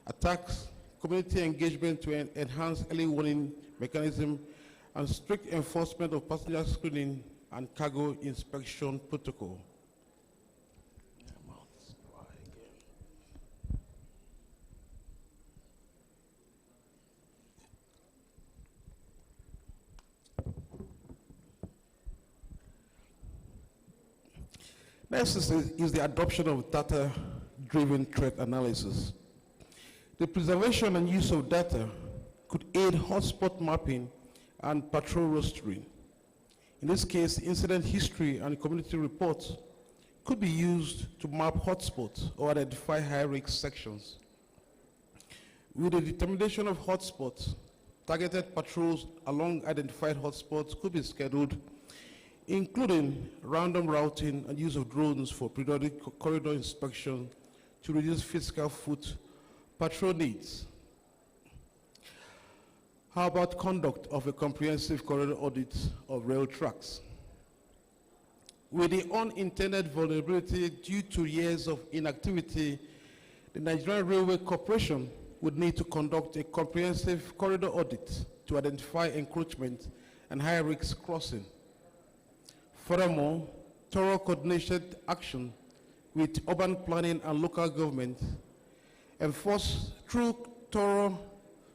attacks, community engagement to enhance early warning mechanism, and strict enforcement of passenger screening and cargo inspection protocol. Next is the adoption of data-driven threat analysis. The preservation and use of data could aid hotspot mapping and patrol rostering. In this case, incident history and community reports could be used to map hotspots or identify high-risk sections. With the determination of hotspots, targeted patrols along identified hotspots could be scheduled, including random routing and use of drones for periodic corridor inspection to reduce physical foot patrol needs. How about conduct of a comprehensive corridor audit of rail tracks? With the unintended vulnerability due to years of inactivity, the Nigerian Railway Corporation would need to conduct a comprehensive corridor audit to identify encroachment and high-risk crossing. Furthermore, thorough coordinated action with urban planning and local government,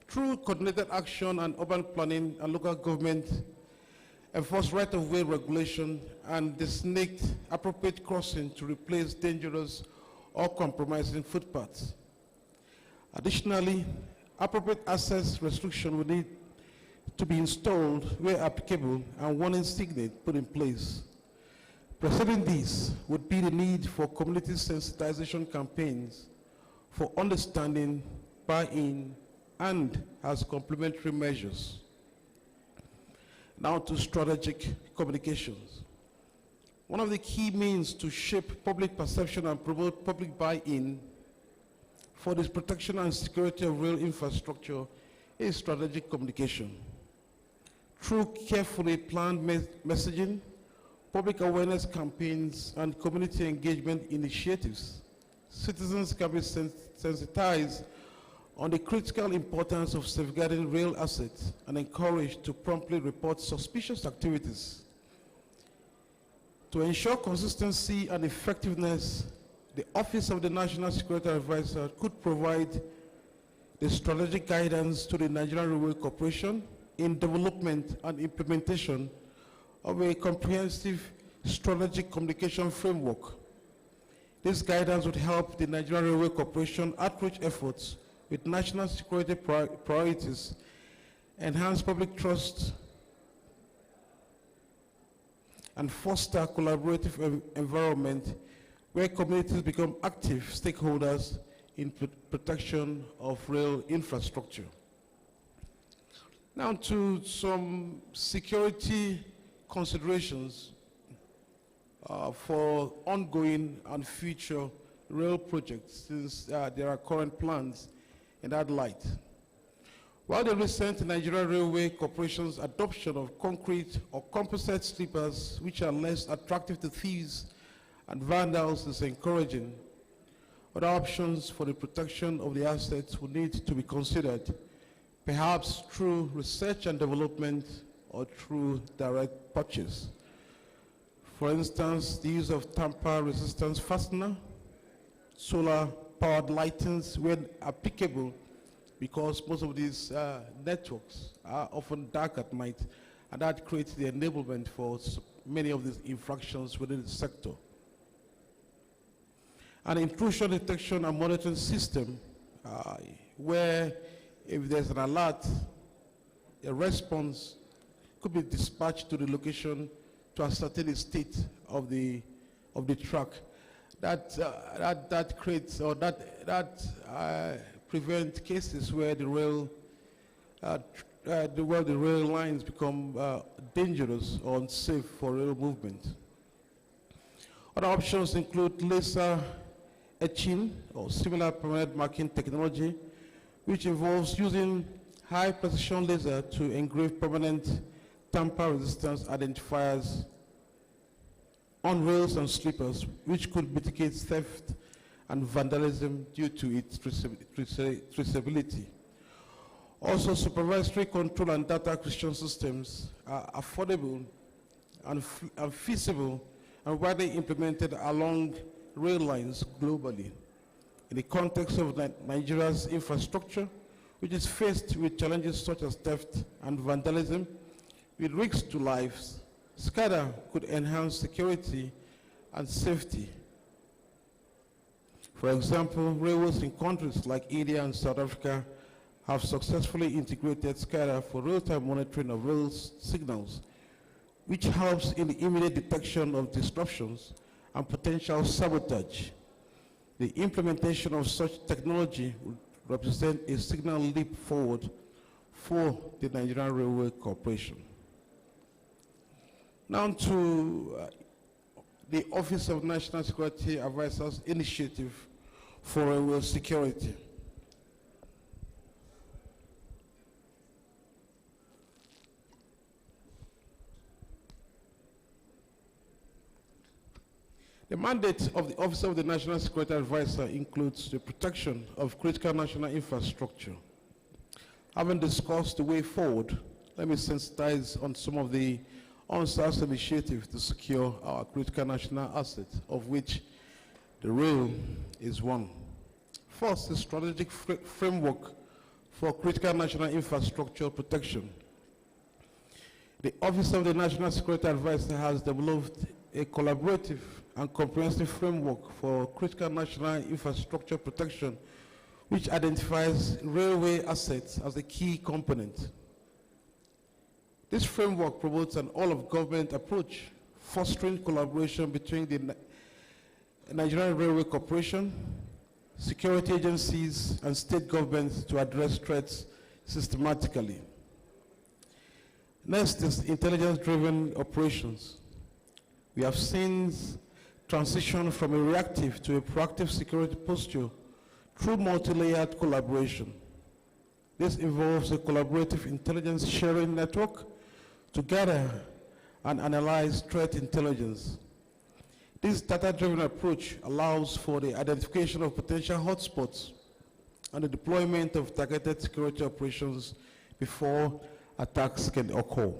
through coordinated action and urban planning and local government, enforce right-of-way regulation and designate appropriate crossing to replace dangerous or compromising footpaths. Additionally, appropriate access restriction will need to be installed where applicable and warning signage put in place. Preceding these would be the need for community sensitization campaigns for understanding, buy-in, and as complementary measures. Now to strategic communications. One of the key means to shape public perception and promote public buy-in for the protection and security of rail infrastructure is strategic communication. Through carefully planned messaging, public awareness campaigns, and community engagement initiatives, citizens can be sensitized on the critical importance of safeguarding rail assets and encouraged to promptly report suspicious activities. To ensure consistency and effectiveness, the Office of the National Security Advisor could provide the strategic guidance to the Nigerian Railway Corporation in development and implementation of a comprehensive strategic communication framework. This guidance would help the Nigerian Railway Corporation outreach efforts with national security priorities, enhance public trust, and foster collaborative environment where communities become active stakeholders in protection of rail infrastructure. Now to some security considerations for ongoing and future rail projects, since there are current plans in that light. While the recent Nigerian Railway Corporation's adoption of concrete or composite sleepers, which are less attractive to thieves and vandals, is encouraging, other options for the protection of the assets will need to be considered, perhaps through research and development or through direct purchase. For instance, the use of tamper-resistant fastener, solar-powered lightings when applicable, because most of these networks are often dark at night, and that creates the enablement for many of these infractions within the sector. An intrusion detection and monitoring system where if there's an alert, a response could be dispatched to the location to ascertain the state of the track. That creates, or that prevent cases where the rail lines become dangerous or unsafe for rail movement. Other options include laser etching or similar permanent marking technology, which involves using high precision laser to engrave permanent tamper resistance identifiers on rails and sleepers, which could mitigate theft and vandalism due to its traceability. Also, supervisory control and data acquisition systems are affordable and feasible and widely implemented along rail lines globally. In the context of Nigeria's infrastructure, which is faced with challenges such as theft and vandalism, with risks to lives, SCADA could enhance security and safety. For example, railways in countries like India and South Africa have successfully integrated SCADA for real-time monitoring of rail signals, which helps in the immediate detection of disruptions and potential sabotage. The implementation of such technology would represent a signal leap forward for the Nigerian Railway Corporation. Now to the Office of National Security Advisors Initiative for Railway Security. The mandate of the Office of the National Security Advisor includes the protection of critical national infrastructure. Having discussed the way forward, let me sensitize on some of the on-source initiatives to secure our critical national assets, of which the rail is one. First, the strategic framework for critical national infrastructure protection. The Office of the National Security Advisor has developed a collaborative and comprehensive framework for critical national infrastructure protection, which identifies railway assets as a key component. This framework promotes an all-of-government approach, fostering collaboration between the Nigerian Railway Corporation, security agencies, and state governments to address threats systematically. Next is intelligence-driven operations. We have seen transition from a reactive to a proactive security posture through multi-layered collaboration. This involves a collaborative intelligence sharing network to gather and analyze threat intelligence. This data-driven approach allows for the identification of potential hotspots and the deployment of targeted security operations before attacks can occur.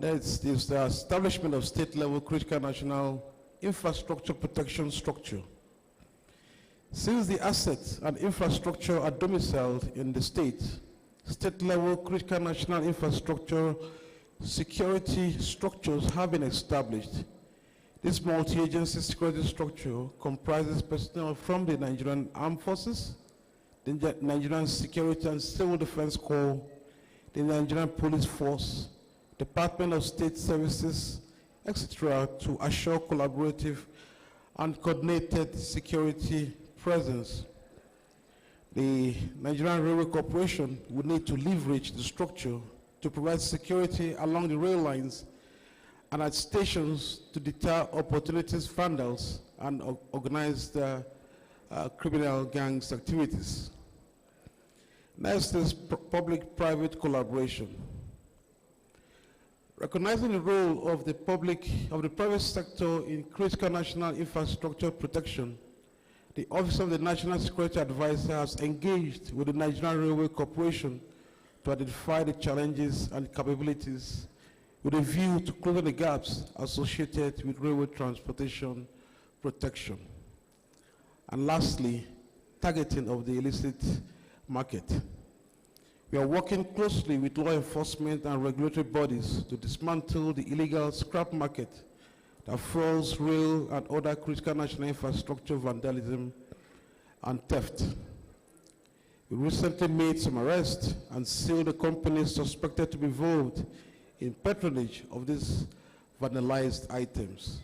Next is the establishment of state-level critical national infrastructure protection structure. Since the assets and infrastructure are domiciled in the state, state-level critical national infrastructure security structures have been established. This multi-agency security structure comprises personnel from the Nigerian Armed Forces, the Nigerian Security and Civil Defense Corps, the Nigerian Police Force, Department of State Services, etc., to assure collaborative and coordinated security presence. The Nigerian Railway Corporation would need to leverage the structure to provide security along the rail lines and at stations to deter opportunities, vandals, and organized criminal gangs activities. Next is public-private collaboration. Recognizing the role of the private sector in critical national infrastructure protection, the Office of the National Security Advisor has engaged with the Nigerian Railway Corporation to identify the challenges and capabilities with a view to closing the gaps associated with railway transportation protection. And lastly, targeting of the illicit market. We are working closely with law enforcement and regulatory bodies to dismantle the illegal scrap market that fuels rail and other critical national infrastructure vandalism and theft. We recently made some arrests and sealed the companies suspected to be involved in patronage of these vandalized items.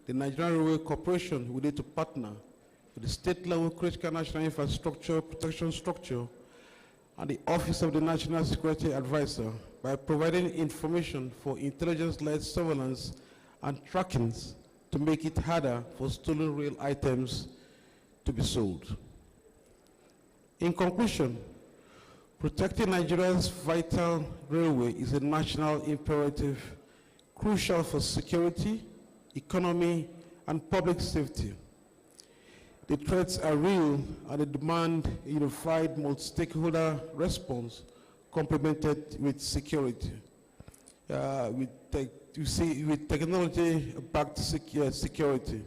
The Nigerian Railway Corporation will need to partner with the state-level critical national infrastructure protection structure and the Office of the National Security Advisor by providing information for intelligence-led surveillance and trackings to make it harder for stolen rail items to be sold. In conclusion, protecting Nigeria's vital railway is a national imperative crucial for security, economy, and public safety. The threats are real and they demand a unified multi-stakeholder response complemented with security. With technology-backed security.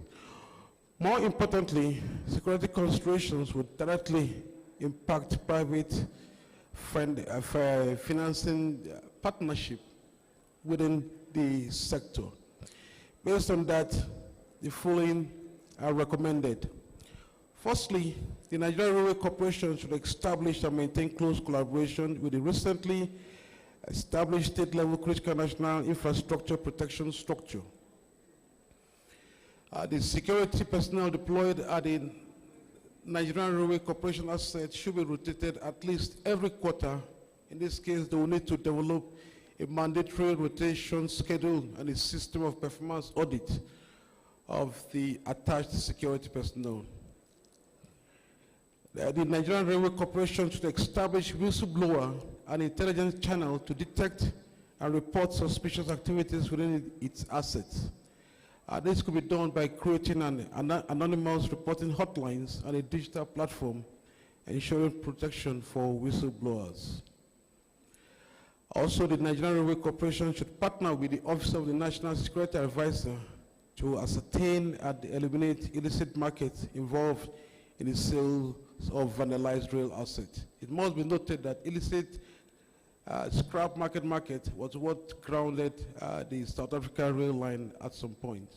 More importantly, security considerations would directly impact private financing partnership within the sector. Based on that, the following are recommended. Firstly, the Nigerian Railway Corporation should establish and maintain close collaboration with the recently established state-level critical national infrastructure protection structure. The security personnel deployed at the Nigerian Railway Corporation assets should be rotated at least every quarter. In this case, they will need to develop a mandatory rotation schedule and a system of performance audit of the attached security personnel. The Nigerian Railway Corporation should establish whistleblower and intelligence channel to detect and report suspicious activities within its assets. This could be done by creating an anonymous reporting hotlines and a digital platform ensuring protection for whistleblowers. Also, the Nigerian Railway Corporation should partner with the Office of the National Security Advisor to ascertain and eliminate illicit markets involved in the sale of vandalized rail assets. It must be noted that illicit scrap market was what grounded the South Africa rail line at some point.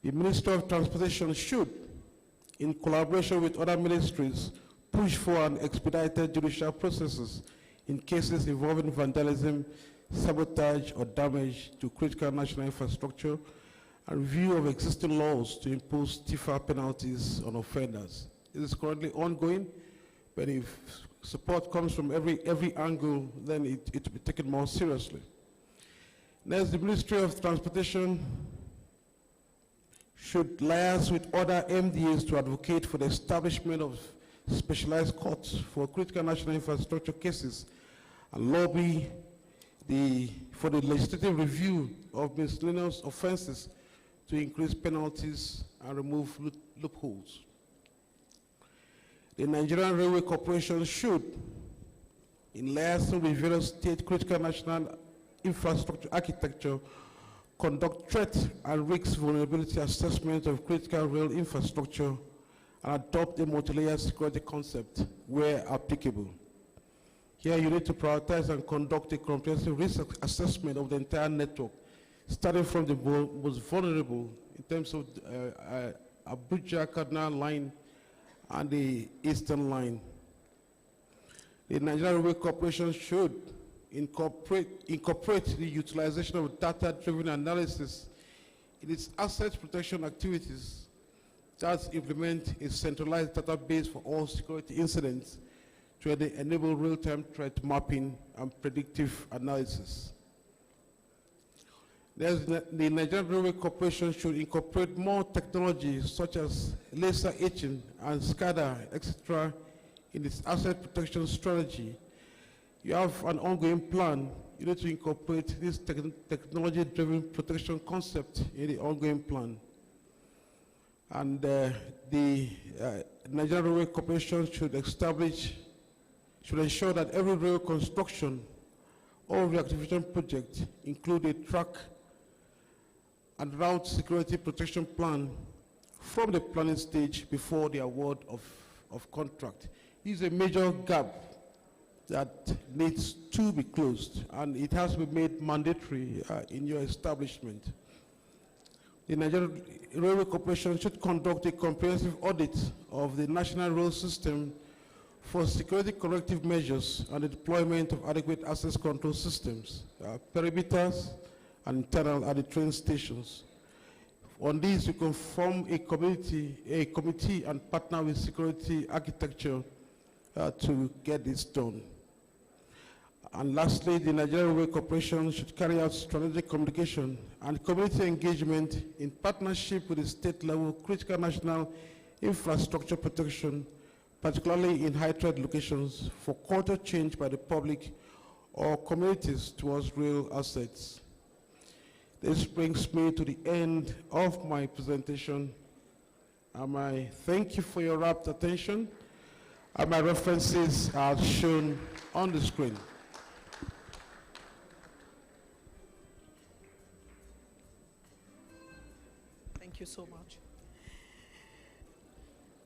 The Ministry of Transportation should, in collaboration with other ministries, push for an expedited judicial processes in cases involving vandalism, sabotage, or damage to critical national infrastructure, and review of existing laws to impose stiffer penalties on offenders. This is currently ongoing, but if support comes from every angle, then it will be taken more seriously. Next, the Ministry of Transportation should liaise with other MDAs to advocate for the establishment of specialized courts for critical national infrastructure cases and lobby for the legislative review of miscellaneous offenses to increase penalties and remove loopholes. The Nigerian Railway Corporation should, in liaison with various state critical national infrastructure architecture, conduct threat and risk vulnerability assessment of critical rail infrastructure and adopt a multi-layered security concept where applicable. Here you need to prioritize and conduct a comprehensive risk assessment of the entire network, starting from the most vulnerable in terms of Abuja-Kaduna line and the Eastern line. The Nigerian Railway Corporation should incorporate the utilization of data-driven analysis in its asset protection activities, thus implement a centralized database for all security incidents to enable real-time threat mapping and predictive analysis. The Nigerian Railway Corporation should incorporate more technologies such as laser etching and SCADA, etc., in its asset protection strategy. You have an ongoing plan. You need to incorporate this technology-driven protection concept in the ongoing plan. And the Nigerian Railway Corporation should ensure that every rail construction or reactivation project include a track and route security protection plan from the planning stage before the award of contract. This is a major gap that needs to be closed, and it has to be made mandatory in your establishment. The Nigerian Railway Corporation should conduct a comprehensive audit of the national rail system for security corrective measures and the deployment of adequate access control systems, perimeters, and internal at the train stations. On this, we can form a committee and partner with security architecture to get this done. And lastly, the Nigerian Railway Corporation should carry out strategic communication and community engagement in partnership with the state-level critical national infrastructure protection, particularly in high-threat locations, for culture change by the public or communities towards rail assets. This brings me to the end of my presentation. I thank you for your rapt attention. And my references are shown on the screen. Thank you so much.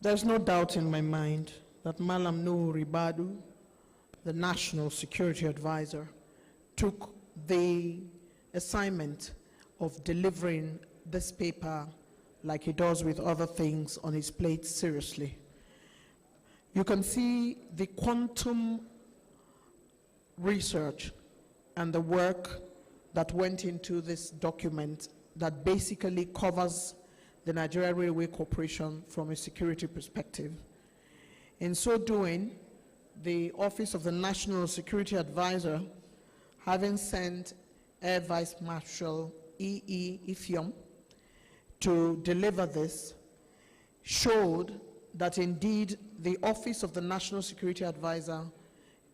There's no doubt in my mind that Malam Nuhu Ribadu, the National Security Advisor, took the assignment of delivering this paper, like he does with other things on his plate, seriously. You can see the quantum research and the work that went into this document that basically covers the Nigerian Railway Corporation from a security perspective. In so doing, the Office of the National Security Advisor, having sent Air Vice Marshal E.E. Ifyom to deliver this, showed that indeed the Office of the National Security Advisor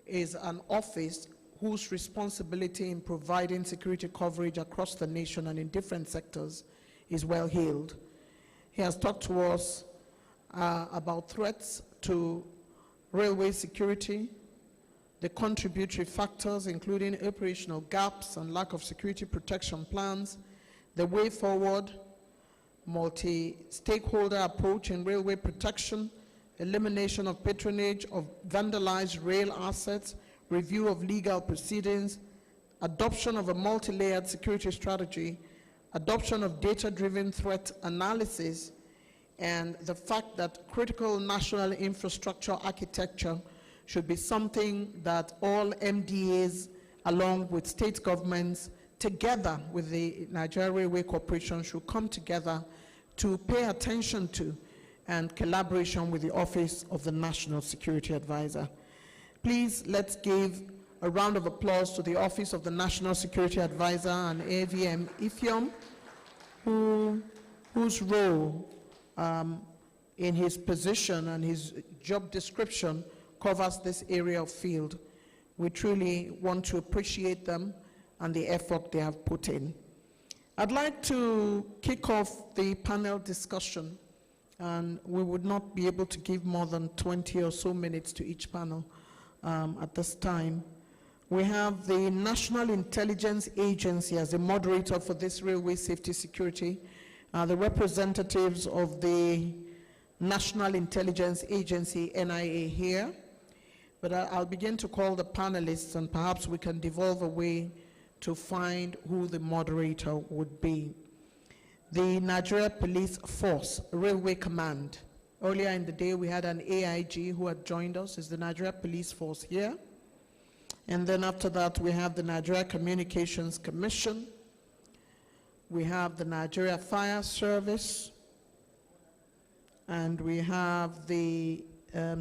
is an office whose responsibility in providing security coverage across the nation and in different sectors is well heeled. He has talked to us about threats to railway security, the contributory factors including operational gaps and lack of security protection plans, the way forward, multi-stakeholder approach in railway protection, elimination of patronage of vandalized rail assets, review of legal proceedings, adoption of a multi-layered security strategy, adoption of data-driven threat analysis, and the fact that critical national infrastructure architecture should be something that all MDAs, along with state governments, together with the Nigeria Railway Corporation, should come together to pay attention to, and collaboration with the Office of the National Security Advisor. Please, let's give a round of applause to the Office of the National Security Advisor and AVM IFIOM, whose role in his position and his job description covers this area of field. We truly want to appreciate them and the effort they have put in. I'd like to kick off the panel discussion, and we would not be able to give more than 20 or so minutes to each panel at this time. We have the National Intelligence Agency as the moderator for this railway safety security, the representatives of the National Intelligence Agency, NIA, here. But I'll begin to call the panelists, and perhaps we can devolve a way to find who the moderator would be. The Nigeria Police Force Railway Command. Earlier in the day, we had an AIG who had joined us. Is the Nigeria Police Force here? And then after that, we have the Nigeria Communications Commission. We have the Nigeria Fire Service. And we have the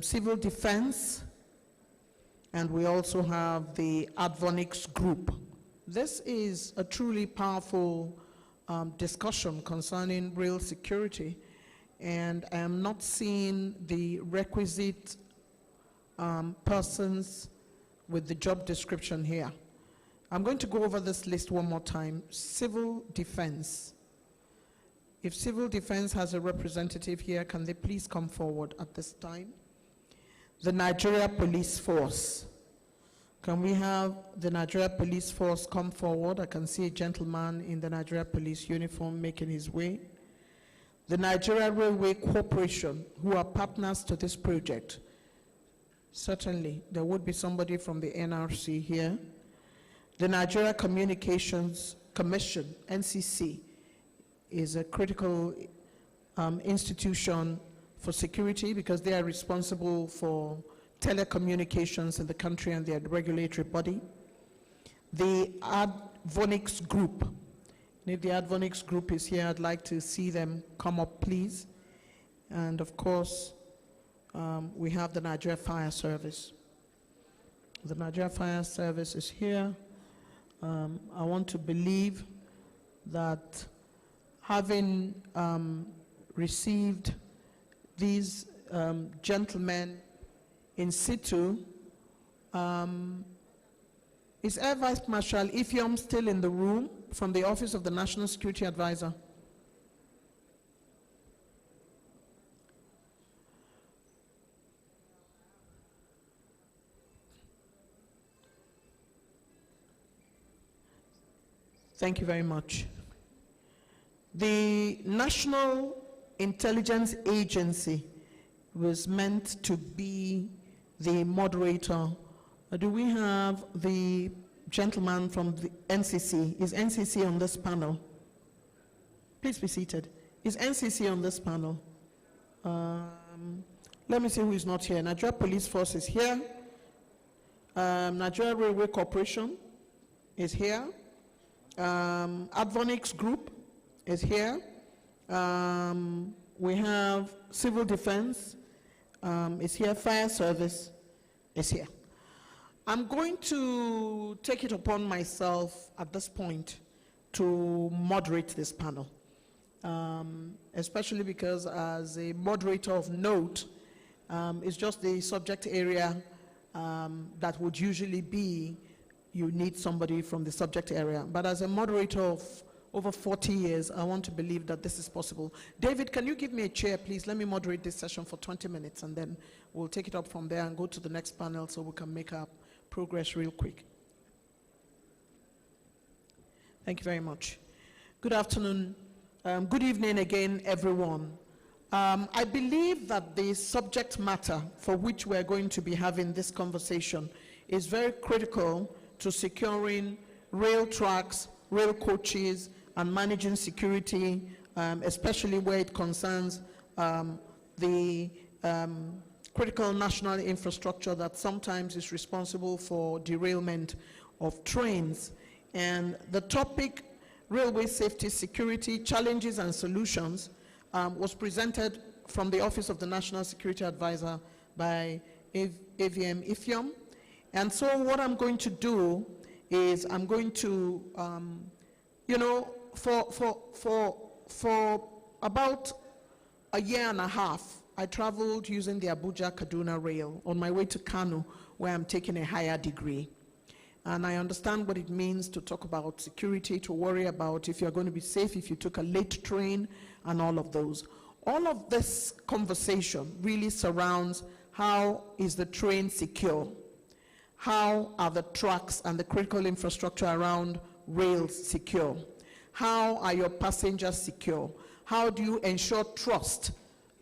Civil Defense. And we also have the Advonics Group. This is a truly powerful discussion concerning rail security, and I am not seeing the requisite persons with the job description here. I'm going to go over this list one more time. Civil Defense. If Civil Defense has a representative here, can they please come forward at this time? The Nigeria Police Force. Can we have the Nigeria Police Force come forward? I can see a gentleman in the Nigeria Police uniform making his way. The Nigeria Railway Corporation, who are partners to this project. Certainly, there would be somebody from the NRC here. The Nigeria Communications Commission, NCC, is a critical institution for security because they are responsible for telecommunications in the country and their regulatory body. The Advonics Group. If the Advonics Group is here, I'd like to see them come up, please. And of course, we have the Nigeria Fire Service. The Nigeria Fire Service is here. I want to believe that having received these gentlemen in situ, is Air Vice Marshal Ifeom still in the room from the Office of the National Security Advisor? Thank you very much. The National Intelligence Agency was meant to be the moderator. Do we have the gentleman from the NCC? Is NCC on this panel? Please be seated. Is NCC on this panel? Let me see who is not here. Nigeria Police Force is here. Nigeria Railway Corporation is here. Advonics Group is here. We have Civil Defense is here. Fire Service is here. I'm going to take it upon myself at this point to moderate this panel, especially because as a moderator of note, it's just the subject area that would usually be you need somebody from the subject area. But as a moderator of over 40 years, I want to believe that this is possible. David, can you give me a chair, please? Let me moderate this session for 20 minutes, and then we'll take it up from there and go to the next panel so we can make our progress real quick. Thank you very much. Good afternoon. Good evening again, everyone. I believe that the subject matter for which we're going to be having this conversation is very critical to securing rail tracks, rail coaches, and managing security, especially where it concerns the critical national infrastructure that sometimes is responsible for derailment of trains. And the topic, Railway Safety Security, Challenges and Solutions, was presented from the Office of the National Security Advisor by AVM Ifyom. And so what I'm going to do is I'm going to, for about a year and a half, I traveled using the Abuja-Kaduna rail on my way to Kano, where I'm taking a higher degree. And I understand what it means to talk about security, to worry about if you're going to be safe, if you took a late train, and all of those. All of this conversation really surrounds how is the train secure? How are the tracks and the critical infrastructure around rails secure? How are your passengers secure? How do you ensure trust?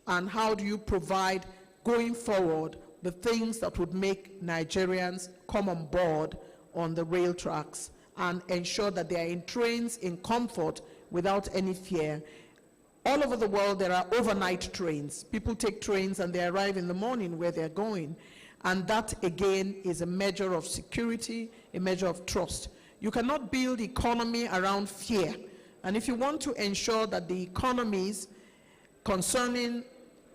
And how do you provide, going forward, the things that would make Nigerians come on board on the rail tracks and ensure that they are in trains in comfort without any fear? All over the world, there are overnight trains. People take trains and they arrive in the morning where they're going. And that, again, is a measure of security, a measure of trust. You cannot build economy around fear. And if you want to ensure that the economies concerning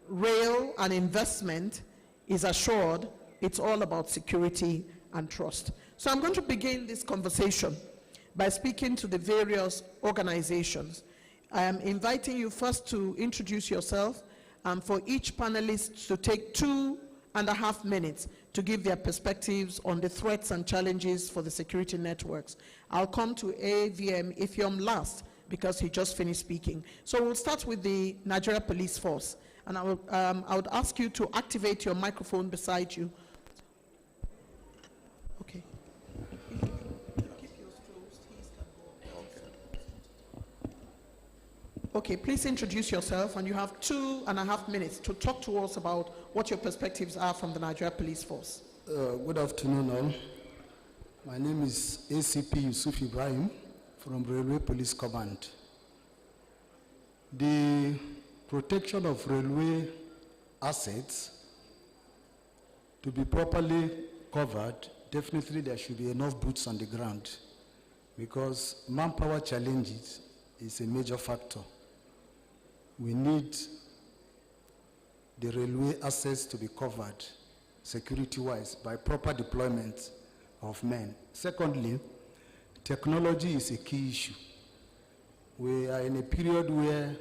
rail and investment is assured, it's all about security and trust. So I'm going to begin this conversation by speaking to the various organizations. I am inviting you first to introduce yourself, and for each panelist to take 2.5 minutes to give their perspectives on the threats and challenges for the security networks. I'll come to AVM Ifyom last because he just finished speaking. So we'll start with the Nigeria Police Force, and I would ask you to activate your microphone beside you. Okay. Okay, please introduce yourself, and you have 2.5 minutes to talk to us about what your perspectives are from the Nigeria Police Force. Good afternoon, all. My name is ACP Yusuf Ibrahim from Railway Police Command. The protection of railway assets to be properly covered, definitely there should be enough boots on the ground, because manpower challenges is a major factor. We need the railway assets to be covered security-wise by proper deployment of men. Secondly, technology is a key issue. We are in a period where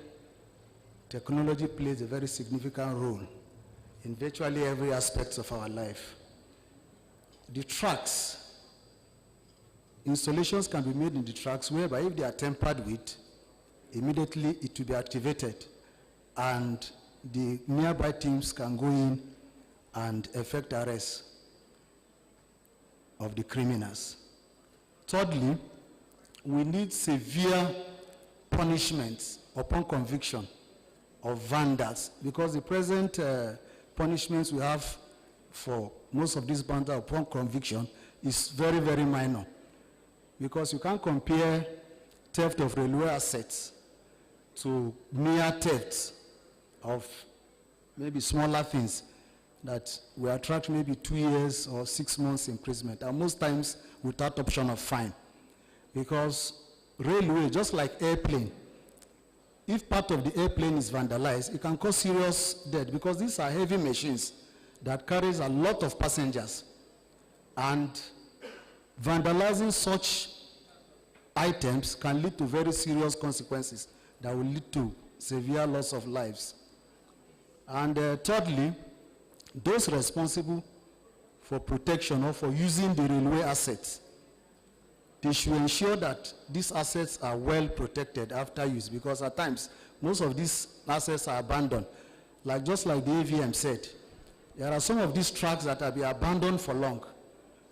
technology plays a very significant role in virtually every aspect of our life. The tracks, installations can be made in the tracks whereby if they are tampered with, immediately it will be activated and the nearby teams can go in and effect arrest of the criminals. Thirdly, we need severe punishments upon conviction of vandals, because the present punishments we have for most of these vandals upon conviction is very, very minor, because you can't compare theft of railway assets to mere theft of maybe smaller things that will attract maybe 2 years or 6 months imprisonment, and most times without option of fine. Because railway, just like airplane, if part of the airplane is vandalized, it can cause serious death, because these are heavy machines that carries a lot of passengers, and vandalizing such items can lead to very serious consequences that will lead to severe loss of lives. And thirdly, those responsible for protection or for using the railway assets they should ensure that these assets are well protected after use, because at times, most of these assets are abandoned. Just like the AVM said, there are some of these trucks that have been abandoned for long.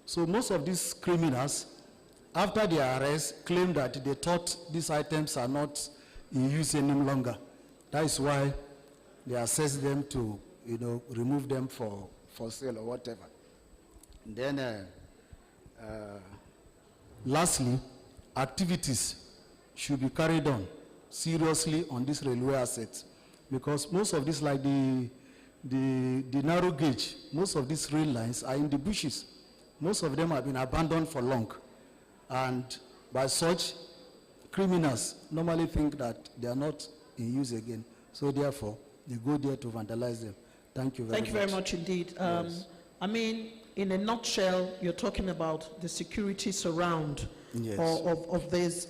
So most of these criminals, after their arrest, claim that they thought these items are not in use any longer. That is why they assess them to, remove them for sale or whatever. And then, lastly, activities should be carried on seriously on these railway assets, because most of these, like the narrow gauge, most of these rail lines are in the bushes. Most of them have been abandoned for long, and by such, criminals normally think that they are not in use again. So therefore, they go there to vandalize them. Thank you very much. Thank you very much indeed. Yes. I mean, in a nutshell, you're talking about the security surround Yes. of these,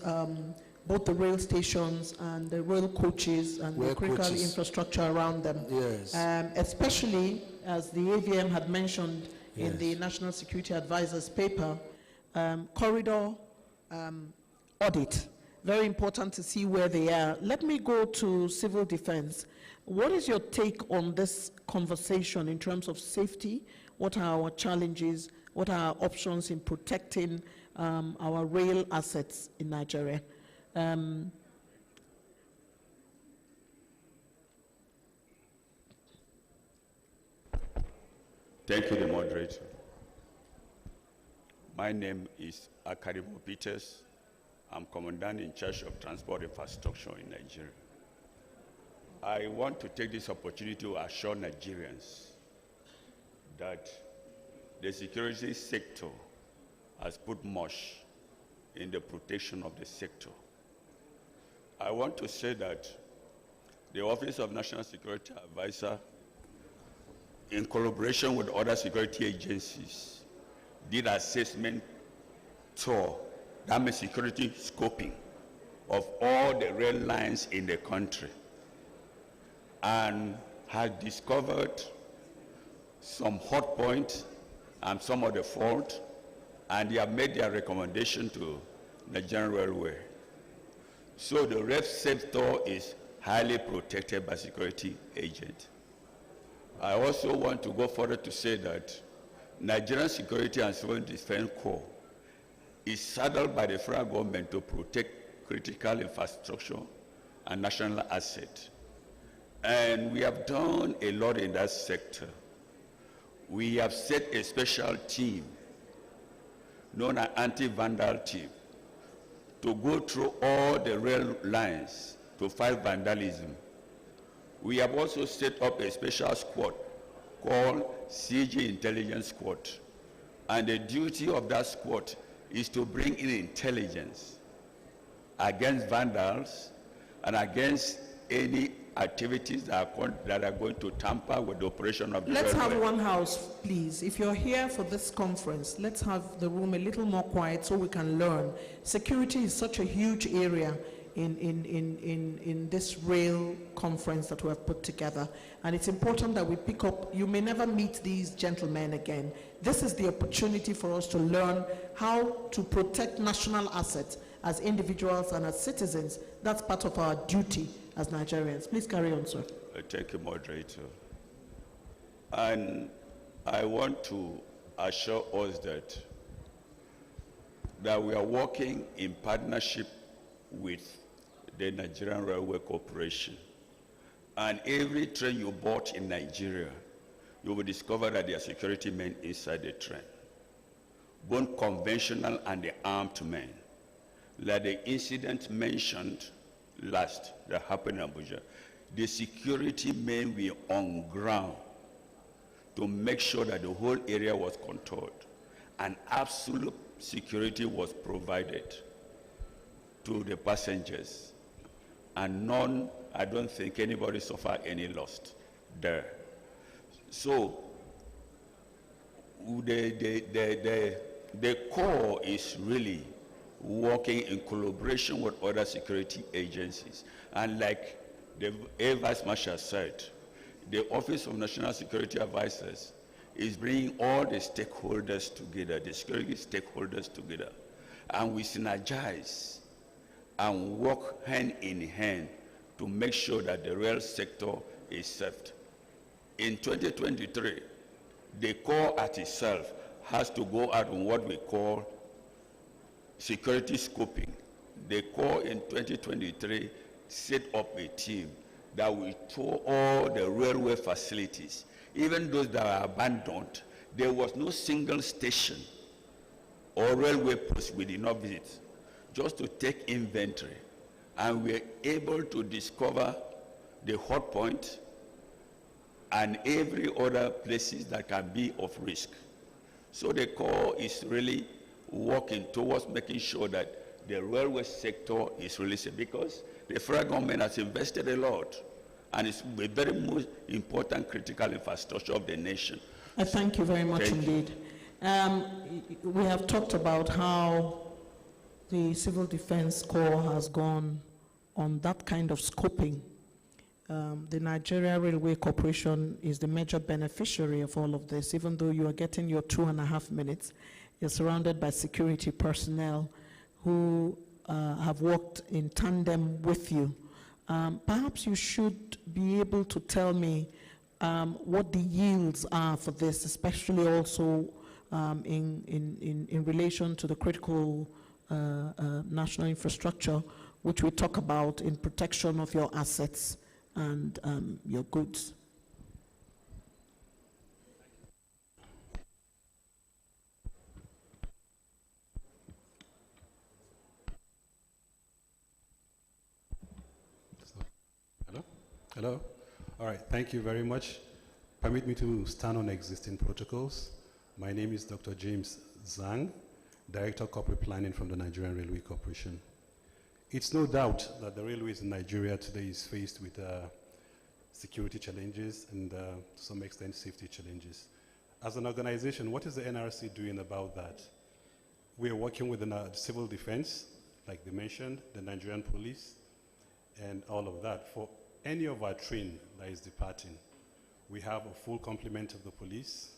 both the rail stations and the rail coaches and Rail the critical coaches. infrastructure around them. Yes. Especially, as the AVM had mentioned in Yes. the National Security Advisor's paper, corridor audit. Very important to see where they are. Let me go to civil defense. What is your take on this conversation in terms of safety? What are our challenges? What are our options in protecting our rail assets in Nigeria? Thank you, the moderator. My name is Akarimo Peters. I'm Commandant in charge of transport infrastructure in Nigeria. I want to take this opportunity to assure Nigerians that the security sector has put much in the protection of the sector. I want to say that the Office of National Security Advisor, in collaboration with other security agencies, did assessment tour, that means security scoping, of all the rail lines in the country, and has discovered some hot points and some of the fault, and they have made their recommendation to the Nigerian Railway. So the rail sector is highly protected by security agents. I also want to go further to say that Nigerian Security and Civil Defense Corps is saddled by the federal government to protect critical infrastructure and national assets. And we have done a lot in that sector. We have set a special team, known as anti-vandal team, to go through all the rail lines to fight vandalism. We have also set up a special squad called CG Intelligence Squad. And the duty of that squad is to bring in intelligence against vandals and against any activities that are going to tamper with the operation of the Let's railway. have one house, please. If you're here for this conference, let's have the room a little more quiet so we can learn. Security is such a huge area in this rail conference that we have put together. And it's important that we pick up, you may never meet these gentlemen again. This is the opportunity for us to learn how to protect national assets as individuals and as citizens. That's part of our duty as Nigerians. Please carry on, sir. Thank you, moderator. And I want to assure us that we are working in partnership with the Nigerian Railway Corporation. And every train you bought in Nigeria, you will discover that there are security men inside the train, both conventional and the armed men. Like the incident mentioned last that happened in Abuja, the security men were on ground to make sure that the whole area was controlled, and absolute security was provided to the passengers, and none, I don't think anybody suffered any loss there. So the core is really working in collaboration with other security agencies. And like the Air Vice Marshal said, the Office of National Security Advisors is bringing all the stakeholders together, the security stakeholders together. and we synergize and work hand in hand to make sure that the rail sector is served. In 2023, the core at itself has to go out on what we call security scoping. The core in 2023 set up a team that will tour all the railway facilities, even those that are abandoned. There was no single station or railway post we did not visit, just to take inventory. And we were able to discover the hot point and every other places that can be of risk. So the core is really working towards making sure that the railway sector is really safe, because the federal government has invested a lot and it's a very most important critical infrastructure of the nation. I thank you very much indeed. We have talked about how the Civil Defense Corps has gone on that kind of scoping. The Nigeria Railway Corporation is the major beneficiary of all of this. Even though you are getting your 2.5 minutes, you're surrounded by security personnel who have worked in tandem with you. Perhaps you should be able to tell me what the yields are for this, especially also in relation to the critical national infrastructure, which we talk about in protection of your assets and your goods. Hello? All right, thank you very much. Permit me to stand on existing protocols. My name is Dr. James Zhang, Director of Corporate Planning from the Nigerian Railway Corporation. It's no doubt that the railways in Nigeria today is faced with security challenges and to some extent safety challenges. As an organization, what is the NRC doing about that? We are working with the civil defense, like they mentioned, the Nigerian police, and all of that. For any of our train that is departing, we have a full complement of the police,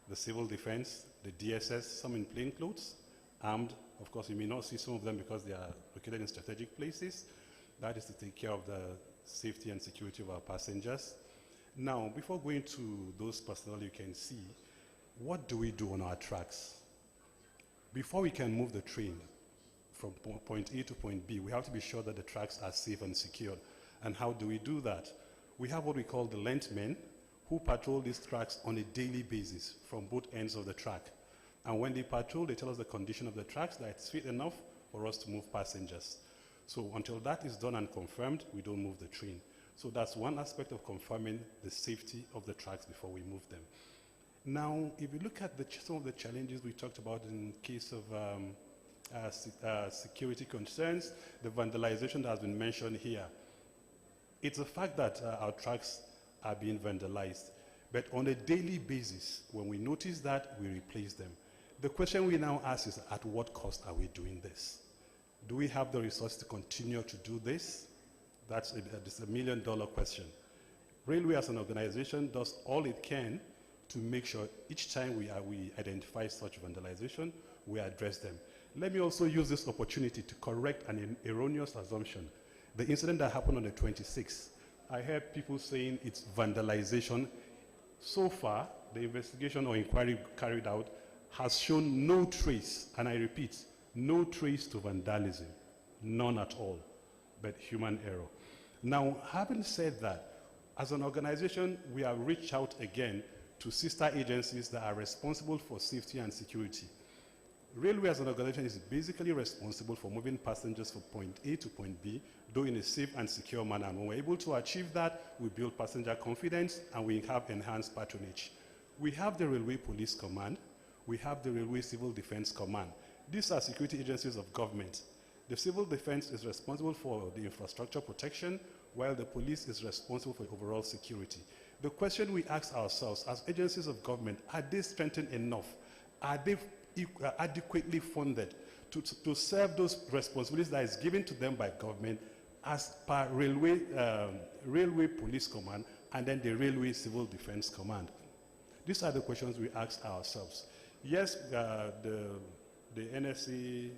the civil defense, the DSS, some in plain clothes, armed. Of course, you may not see some of them because they are located in strategic places. That is to take care of the safety and security of our passengers. Now, before going to those personnel, you can see, what do we do on our tracks? Before we can move the train from point A to point B, we have to be sure that the tracks are safe and secure. And how do we do that? We have what we call the lentmen, who patrol these tracks on a daily basis from both ends of the track. And when they patrol, they tell us the condition of the tracks, that it's fit enough for us to move passengers. So until that is done and confirmed, we don't move the train. So that's one aspect of confirming the safety of the tracks before we move them. Now, if you look at some of the challenges we talked about in case of security concerns, the vandalization that has been mentioned here, it's a fact that our tracks are being vandalized. But on a daily basis, when we notice that, we replace them. The question we now ask is, at what cost are we doing this? Do we have the resources to continue to do this? That's a $1 million question. Railway as an organization does all it can to make sure each time we identify such vandalization, we address them. Let me also use this opportunity to correct an erroneous assumption. The incident that happened on the 26th, I heard people saying it's vandalization. So far, the investigation or inquiry carried out has shown no trace, and I repeat, no trace to vandalism, none at all, but human error. Now, having said that, as an organization, we have reached out again to sister agencies that are responsible for safety and security. Railway as an organization is basically responsible for moving passengers from point A to point B, though in a safe and secure manner. And when we're able to achieve that, we build passenger confidence and we have enhanced patronage. We have the Railway Police Command, we have the Railway Civil Defense Command. These are security agencies of government. The civil defense is responsible for the infrastructure protection, while the police is responsible for overall security. The question we ask ourselves as agencies of government, are they strengthened enough? Are they adequately funded to serve those responsibilities that is given to them by government as per Railway Police Command and then the Railway Civil Defense Command? These are the questions we ask ourselves. Yes, the NSC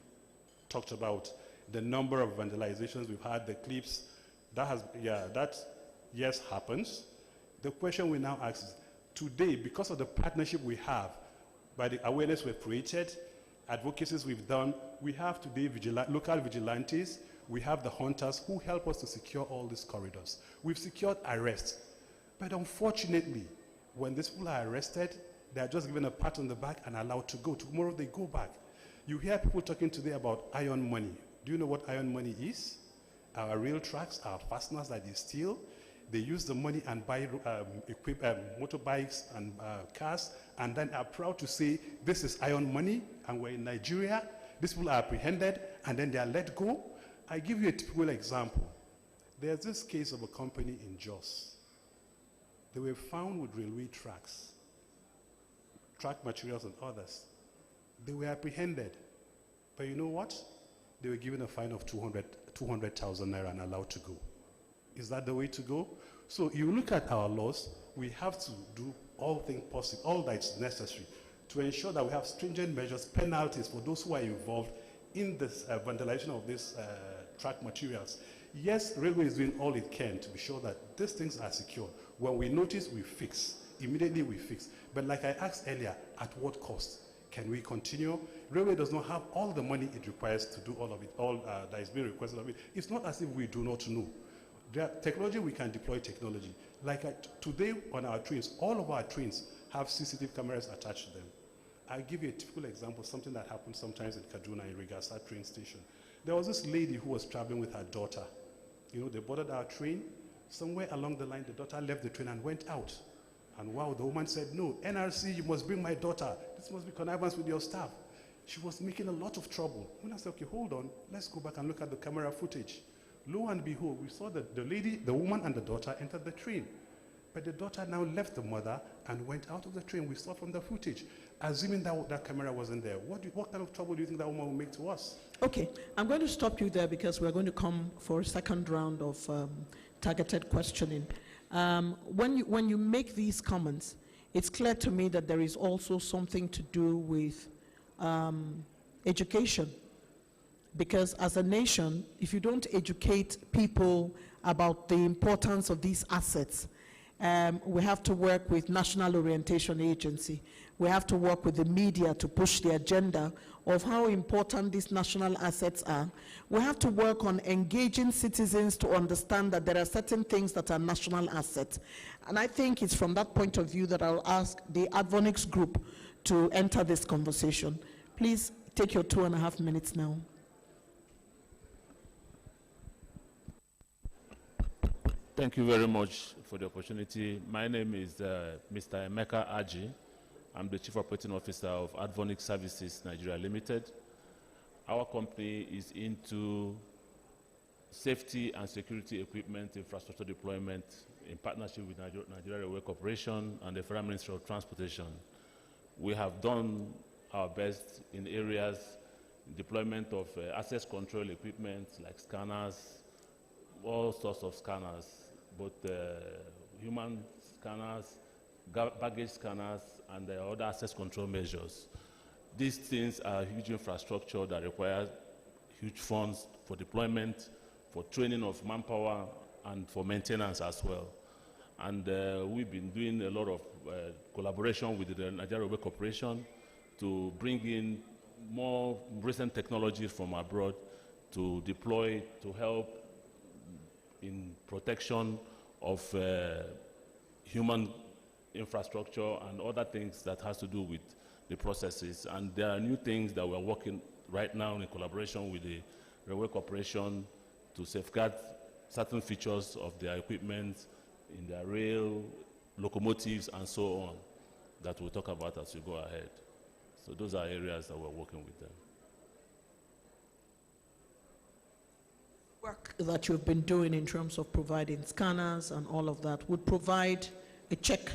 talked about the number of vandalizations we've had, the clips. That has, that yes happens. The question we now ask is, today, because of the partnership we have, by the awareness we've created, advocacies we've done, we have today local vigilantes, we have the hunters who help us to secure all these corridors. We've secured arrests. But unfortunately, when these people are arrested, they are just given a pat on the back and allowed to go. Tomorrow they go back. You hear people talking today about iron money. Do you know what iron money is? Our rail tracks, our fasteners that they steal, they use the money and buy motorbikes and cars, and then are proud to say, this is iron money, and we're in Nigeria. These people are apprehended, and then they are let go. I give you a typical example. There's this case of a company in Jos. They were found with railway tracks, track materials and others. They were apprehended. But you know what? They were given a fine of 200,000 naira and allowed to go. Is that the way to go? So you look at our laws, we have to do all things possible, all that is necessary to ensure that we have stringent measures, penalties for those who are involved in this vandalization of these track materials. Yes, railway is doing all it can to be sure that these things are secure. When we notice, we fix. Immediately we fix. But like I asked earlier, at what cost? Can we continue? Railway does not have all the money it requires to do all of it, all that is being requested of it. It's not as if we do not know. Technology, we can deploy technology. Like today on our trains, all of our trains have CCTV cameras attached to them. I'll give you a typical example, something that happens sometimes in Kaduna in Rigasa train station. There was this lady who was traveling with her daughter. You know, they boarded our train. Somewhere along the line, the daughter left the train and went out. And wow, the woman said, no, NRC, you must bring my daughter. This must be connivance with your staff. She was making a lot of trouble. When I said, okay, hold on, let's go back and look at the camera footage. Lo and behold, we saw that the lady, the woman and the daughter entered the train. But the daughter now left the mother and went out of the train. We saw from the footage. Assuming that camera wasn't there, what kind of trouble do you think that woman will make to us? Okay, I'm going to stop you there because we're going to come for a second round of targeted questioning. When you make these comments, it's clear to me that there is also something to do with education. Because as a nation, if you don't educate people about the importance of these assets, we have to work with National Orientation Agency. We have to work with the media to push the agenda of how important these national assets are. We have to work on engaging citizens to understand that there are certain things that are national assets. And I think it's from that point of view that I'll ask the Advonics group to enter this conversation. Please take your 2.5 minutes now. Thank you very much for the opportunity. My name is Mr. Emeka Aji. I'm the Chief Operating Officer of Advonic Services Nigeria Limited. Our company is into safety and security equipment infrastructure deployment in partnership with Nigeria Railway Corporation and the Federal Ministry of Transportation. We have done our best in areas, deployment of access control equipment like scanners, all sorts of scanners, both human scanners, baggage scanners, and other access control measures. These things are huge infrastructure that requires huge funds for deployment, for training of manpower, and for maintenance as well. And we've been doing a lot of collaboration with the Nigeria Railway Corporation to bring in more recent technologies from abroad to deploy, to help in protection of human infrastructure and other things that has to do with the processes. And there are new things that we're working right now in collaboration with the Railway Corporation to safeguard certain features of their equipment in their rail, locomotives, and so on, that we'll talk about as we go ahead. So those are areas that we're working with them. Work that you've been doing in terms of providing scanners and all of that would provide a check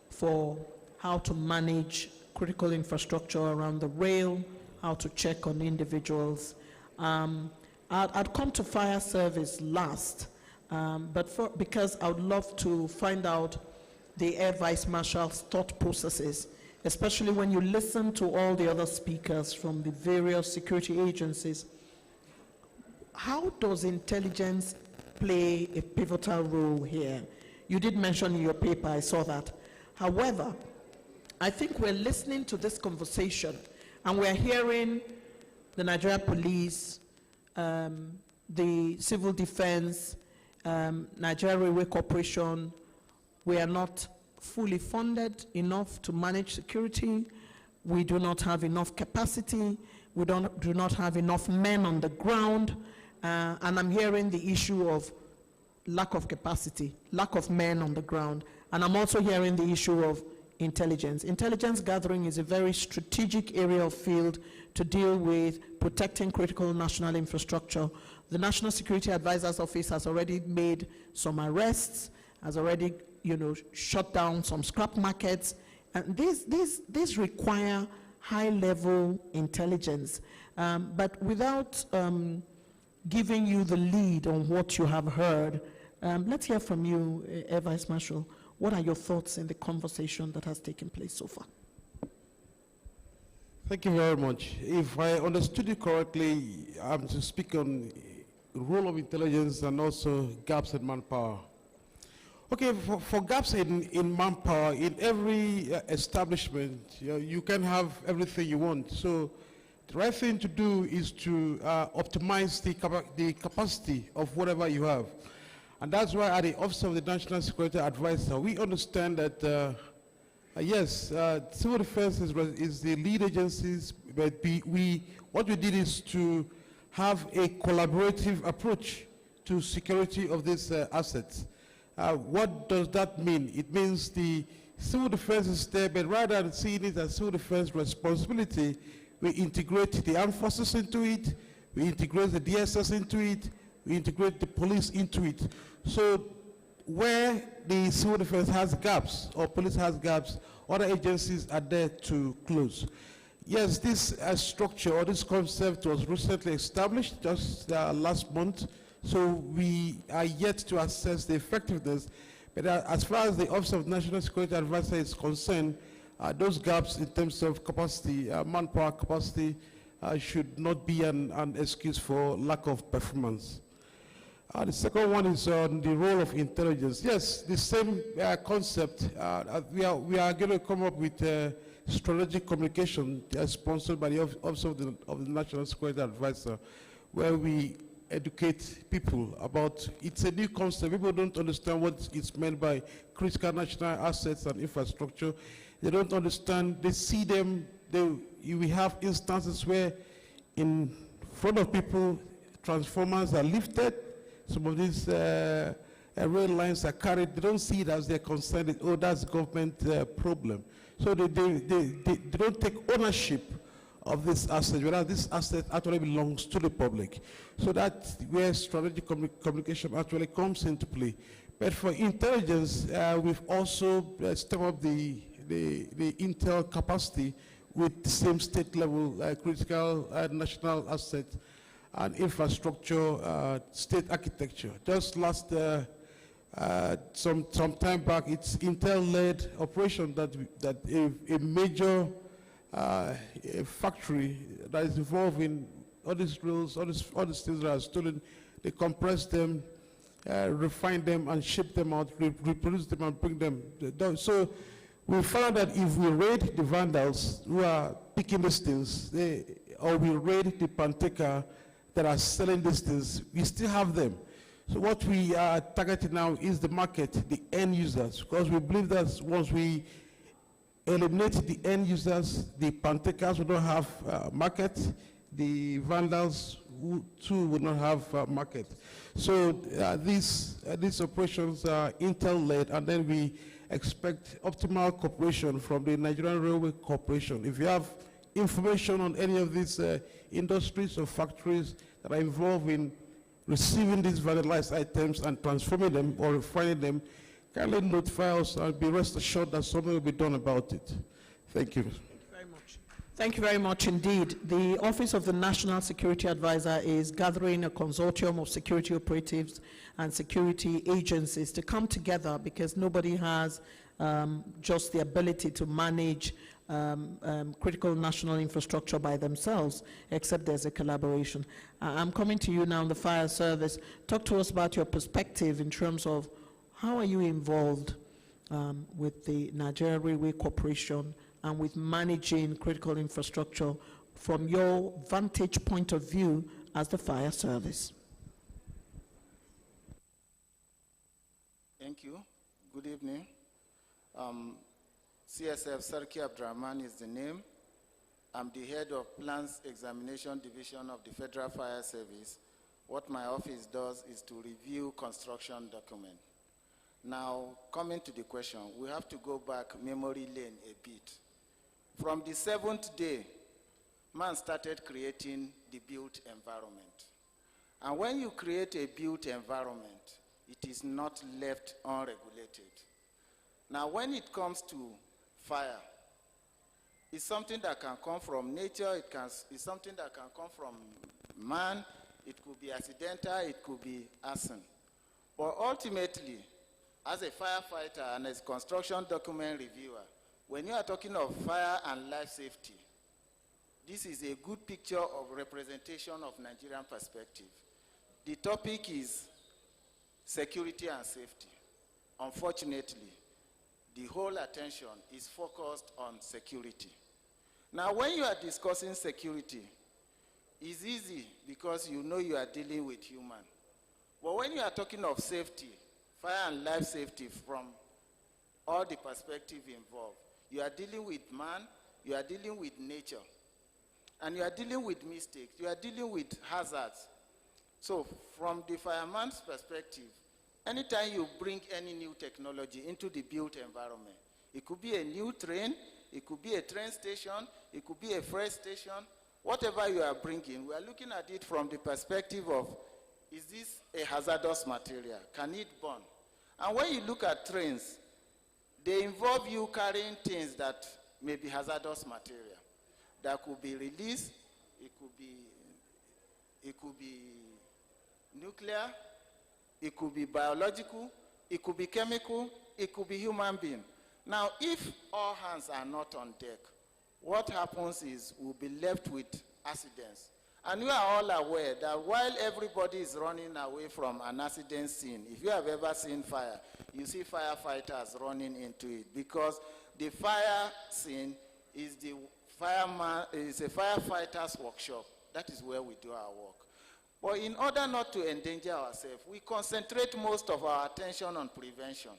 for how to manage critical infrastructure around the rail, how to check on individuals. I'd come to fire service last, because I would love to find out the Air Vice Marshal's thought processes, especially when you listen to all the other speakers from the various security agencies. how does intelligence play a pivotal role here? You did mention in your paper, I saw that. However, I think we're listening to this conversation and we're hearing the Nigeria Police, the Civil Defense, Nigeria Railway Corporation. We are not fully funded enough to manage security. We do not have enough capacity. We do not have enough men on the ground. And I'm hearing the issue of lack of capacity, lack of men on the ground. And I'm also hearing the issue of intelligence. Intelligence gathering is a very strategic area of field to deal with protecting critical national infrastructure. The National Security Advisor's Office has already made some arrests, has already, shut down some scrap markets. And these require high-level intelligence. But without giving you the lead on what you have heard, let's hear from you, Vice Marshal. What are your thoughts in the conversation that has taken place so far? Thank you very much. If I understood you correctly, I'm to speak on the role of intelligence and also gaps in manpower. Okay, for gaps in manpower, in every establishment, you can have everything you want. So the right thing to do is to optimize the capacity of whatever you have. And that's why at the Office of the National Security Advisor, we understand that, yes, civil defense is the lead agencies, but what we did is to have a collaborative approach to security of these assets. What does that mean? It means the civil defense is there, but rather than seeing it as civil defense responsibility, we integrate the armed forces into it, we integrate the DSS into it, we integrate the police into it. So where the civil defense has gaps or police has gaps, other agencies are there to close. Yes, this structure or this concept was recently established just last month, so we are yet to assess the effectiveness. But as far as the Office of National Security Advisor is concerned, those gaps in terms of capacity, manpower capacity, should not be an excuse for lack of performance. The second one is on the role of intelligence. Yes, the same concept. We are going to come up with strategic communication sponsored by the Office of the National Security Advisor, where we educate people about, it's a new concept. People don't understand what is meant by critical national assets and infrastructure. They don't understand, they see them, we have instances where in front of people, transformers are lifted, some of these rail lines are carried, they don't see it as they're concerned, oh, that's a government problem. So they don't take ownership of this asset, whereas this asset actually belongs to the public. So that's where strategic communication actually comes into play. But for intelligence, we've also stepped up the intel capacity with the same state level critical national asset and infrastructure, state architecture. Just last, some time back, it's Intel-led operation that a major a factory that is involved in all these rules, all these things that are stolen, they compress them, refine them, and ship them out, reproduce them, and bring them down. So we found that if we raid the vandals who are picking these things, or we raid the panteca that are selling these things, we still have them. So what we are targeting now is the market, the end users, because we believe that once we eliminate the end users, the pantecas will not have market, the vandals too will not have market. So these operations are Intel-led, and then we expect optimal cooperation from the Nigerian Railway Corporation. If you have information on any of these industries or factories that are involved in receiving these vandalized items and transforming them or refining them, kindly notify us and be rest assured that something will be done about it. Thank you. Thank you very much. Thank you very much indeed. The Office of the National Security Advisor is gathering a consortium of security operatives and security agencies to come together because nobody has just the ability to manage critical national infrastructure by themselves, except there's a collaboration. I'm coming to you now, the fire service. Talk to us about your perspective in terms of how are you involved with the Nigeria Railway Corporation and with managing critical infrastructure from your vantage point of view as the fire service. Thank you. Good evening. CSF Sarki Abdurrahman is the name. I'm the head of Plans Examination Division of the Federal Fire Service. What my office does is to review construction documents. Now, coming to the question, we have to go back memory lane a bit. From the 7th day, man started creating the built environment. And when you create a built environment, it is not left unregulated. Now, when it comes to fire, it's something that can come from nature, it's something that can come from man, it could be accidental, it could be arson. But ultimately, as a firefighter and as a construction document reviewer, when you are talking of fire and life safety, this is a good picture of representation of Nigerian perspective. The topic is security and safety. Unfortunately, the whole attention is focused on security. Now, when you are discussing security, it's easy because you know you are dealing with human. But when you are talking of safety, fire and life safety from all the perspectives involved, you are dealing with man, you are dealing with nature, and you are dealing with mistakes, you are dealing with hazards. So from the fireman's perspective, anytime you bring any new technology into the built environment, it could be a new train, it could be a train station, it could be a freight station, whatever you are bringing, we are looking at it from the perspective of, is this a hazardous material? Can it burn? And when you look at trains, they involve you carrying things that may be hazardous material. That could be released, it could be nuclear, it could be biological, it could be chemical, it could be human being. Now, if all hands are not on deck, what happens is we'll be left with accidents. And we are all aware that while everybody is running away from an accident scene, if you have ever seen fire, you see firefighters running into it because the fire scene is a firefighter's workshop. That is where we do our work. But in order not to endanger ourselves, we concentrate most of our attention on prevention.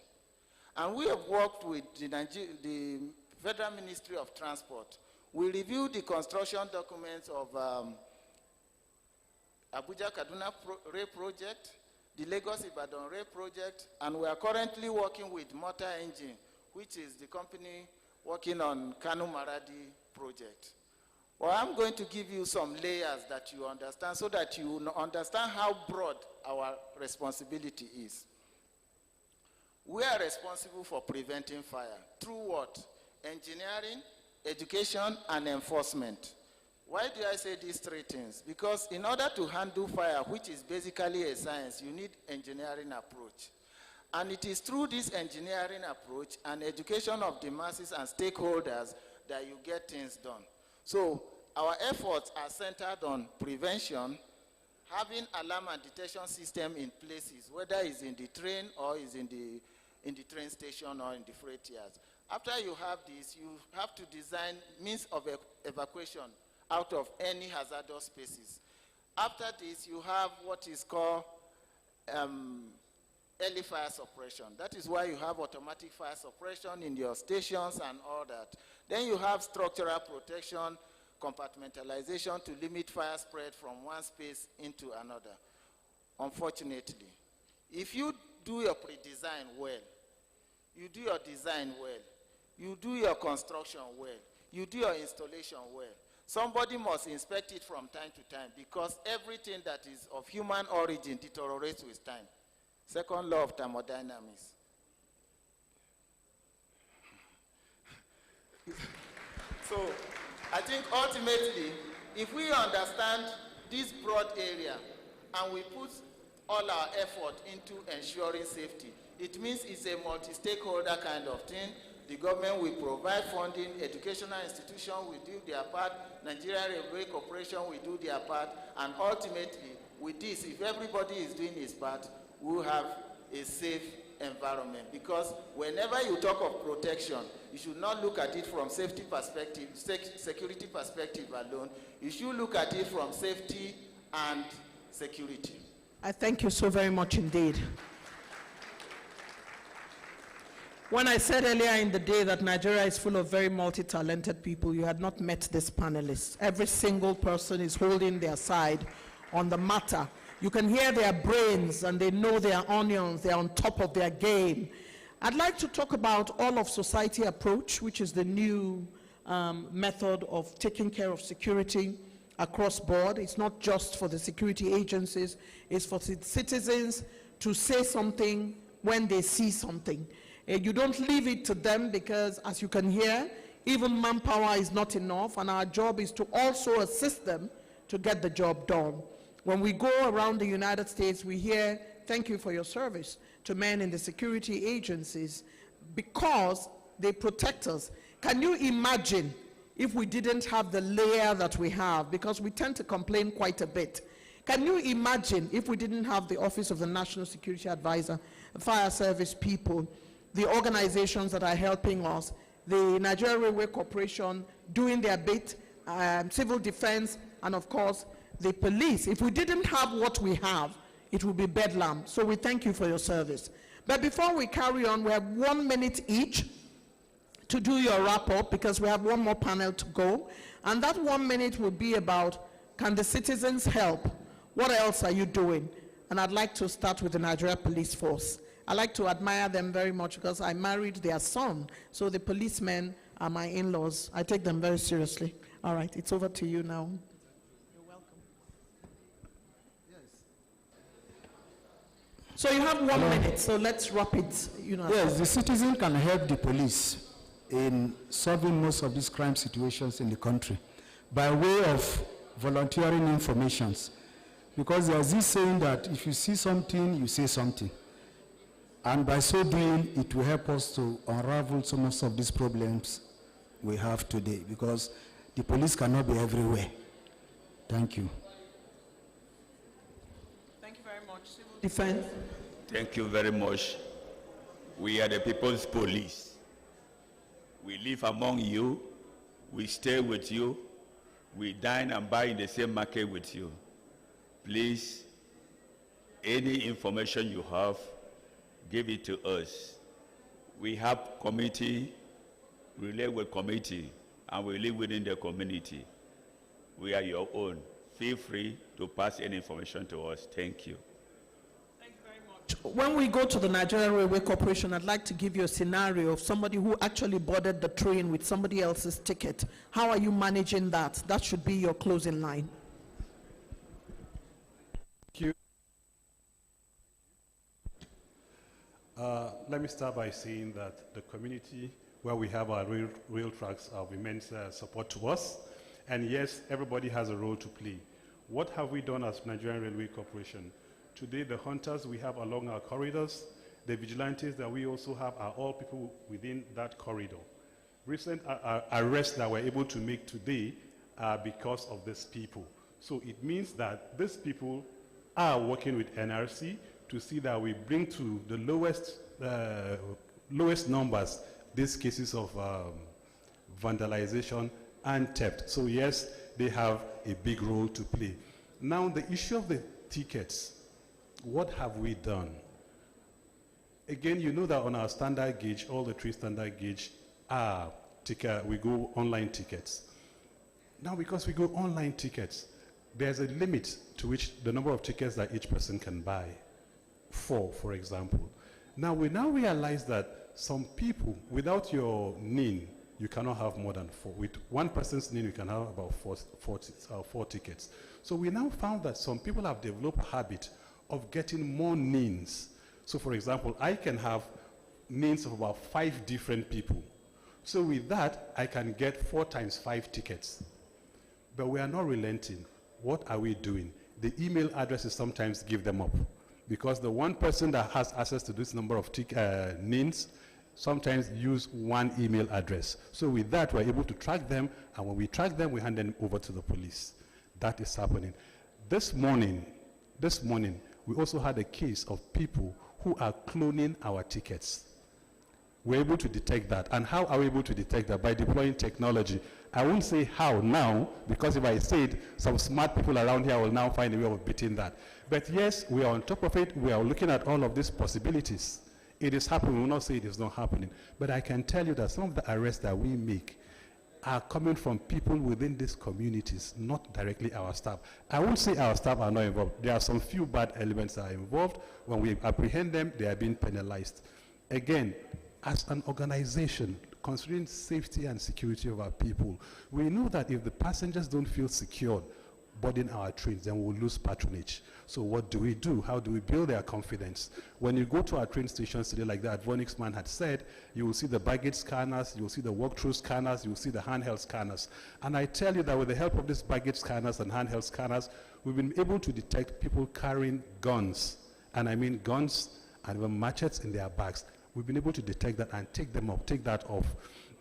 And we have worked with the Federal Ministry of Transport. We reviewed the construction documents of Abuja-Kaduna Rail Project, the Lagos-Ibadan Rail Project, and we are currently working with Motor Engine, which is the company working on Kanu-Maradi project. Well, I'm going to give you some layers that you understand so that you understand how broad our responsibility is. We are responsible for preventing fire through what? Engineering, education, and enforcement. Why do I say these three things? Because in order to handle fire, which is basically a science, you need engineering approach. And it is through this engineering approach and education of the masses and stakeholders that you get things done. So our efforts are centered on prevention, having alarm and detection system in places, whether it's in the train or is in the train station or in the freight yards. After you have this, you have to design means of evacuation out of any hazardous spaces. After this, you have what is called early fire suppression. That is why you have automatic fire suppression in your stations and all that. Then you have structural protection, compartmentalization to limit fire spread from one space into another. Unfortunately, if you do your pre-design well, you do your design well, you do your construction well, you do your installation well, somebody must inspect it from time to time because everything that is of human origin deteriorates with time. Second law of thermodynamics. So I think ultimately, if we understand this broad area and we put all our effort into ensuring safety, it means it's a multi-stakeholder kind of thing, The government will provide funding, educational institutions will do their part, Nigeria Railway Corporation will do their part, and ultimately, with this, if everybody is doing his part, we'll have a safe environment. Because whenever you talk of protection, you should not look at it from safety perspective, security perspective alone. You should look at it from safety and security. I thank you so very much indeed. When I said earlier in the day that Nigeria is full of very multi-talented people, you had not met these panelists. Every single person is holding their side on the matter. You can hear their brains and they know their onions. They're on top of their game. I'd like to talk about all of society approach, which is the new method of taking care of security across board. It's not just for the security agencies, it's for citizens to say something when they see something. You don't leave it to them because, as you can hear, even manpower is not enough, and our job is to also assist them to get the job done. When we go around the United States, we hear, thank you for your service to men in the security agencies because they protect us. Can you imagine if we didn't have the layer that we have? Because we tend to complain quite a bit. Can you imagine if we didn't have the Office of the National Security Advisor, fire service people, the organizations that are helping us, the Nigeria Railway Corporation doing their bit, civil defense, and of course, the police? If we didn't have what we have, it would be bedlam. So we thank you for your service. But before we carry on, we have 1 minute each to do your wrap-up because we have one more panel to go. And that 1 minute will be about, can the citizens help? What else are you doing? And I'd like to start with the Nigeria Police Force. I like to admire them very much because I married their son. So the policemen are my in-laws. I take them very seriously. All right, it's over to you now. You're welcome. Yes. So you have 1 minute, so let's wrap it. Yes, the citizen can help the police in solving most of these crime situations in the country by way of volunteering informations. Because there's this saying that if you see something, you say something. And by so doing, it will help us to unravel some of these problems we have today, because the police cannot be everywhere. Thank you. Thank you very much. Civil Defense. Thank you very much. We are the people's police. We live among you. We stay with you. We dine and buy in the same market with you. Please, any information you have, give it to us. We have committee, we live with committee, and we live within the community. We are your own. Feel free to pass any information to us. Thank you. Thank you very much. When we go to the Nigeria Railway Corporation, I'd like to give you a scenario of somebody who actually boarded the train with somebody else's ticket. How are you managing that? That should be your closing line. Let me start by saying that the community where we have our rail tracks are of immense support to us. And yes, everybody has a role to play. What have we done as Nigerian Railway Corporation? Today, the hunters we have along our corridors, the vigilantes that we also have are all people within that corridor. Recent arrests that we're able to make today are because of these people. So it means that these people are working with NRC to see that we bring to the lowest numbers these cases of vandalization and theft. So yes, they have a big role to play. Now the issue of the tickets, what have we done? Again, you know that on our standard gauge, all the 3 standard gauge are we go online tickets. Now because we go online tickets, there's a limit to which the number of tickets that each person can buy. 4, for example. Now we realize that some people, without your NIN, you cannot have more than 4. With one person's NIN, you can have about 4 tickets. So we now found that some people have developed a habit of getting more NINs. So for example, I can have NINs of about 5 different people. So with that, I can get 4 times 5 tickets. But we are not relenting. What are we doing? The email addresses sometimes give them up, because the one person that has access to this number of NINs sometimes use one email address. So with that, we're able to track them, and when we track them, we hand them over to the police. That is happening. This morning, we also had a case of people who are cloning our tickets. We're able to detect that. And how are we able to detect that? By deploying technology. I won't say how now, because if I say it, some smart people around here will now find a way of beating that. But yes, we are on top of it. We are looking at all of these possibilities. It is happening. We will not say it is not happening. But I can tell you that some of the arrests that we make are coming from people within these communities, not directly our staff. I won't say our staff are not involved. There are some few bad elements that are involved. When we apprehend them, they are being penalized. Again, as an organization, considering safety and security of our people, we know that if the passengers don't feel secured boarding our trains, then we'll lose patronage. So what do we do? How do we build their confidence? When you go to our train stations today, like the Advonics man had said, you will see the baggage scanners, you will see the walk-through scanners, you will see the handheld scanners. And I tell you that with the help of these baggage scanners and handheld scanners, we've been able to detect people carrying guns, and I mean guns and even machetes in their bags. We've been able to detect that and take that off.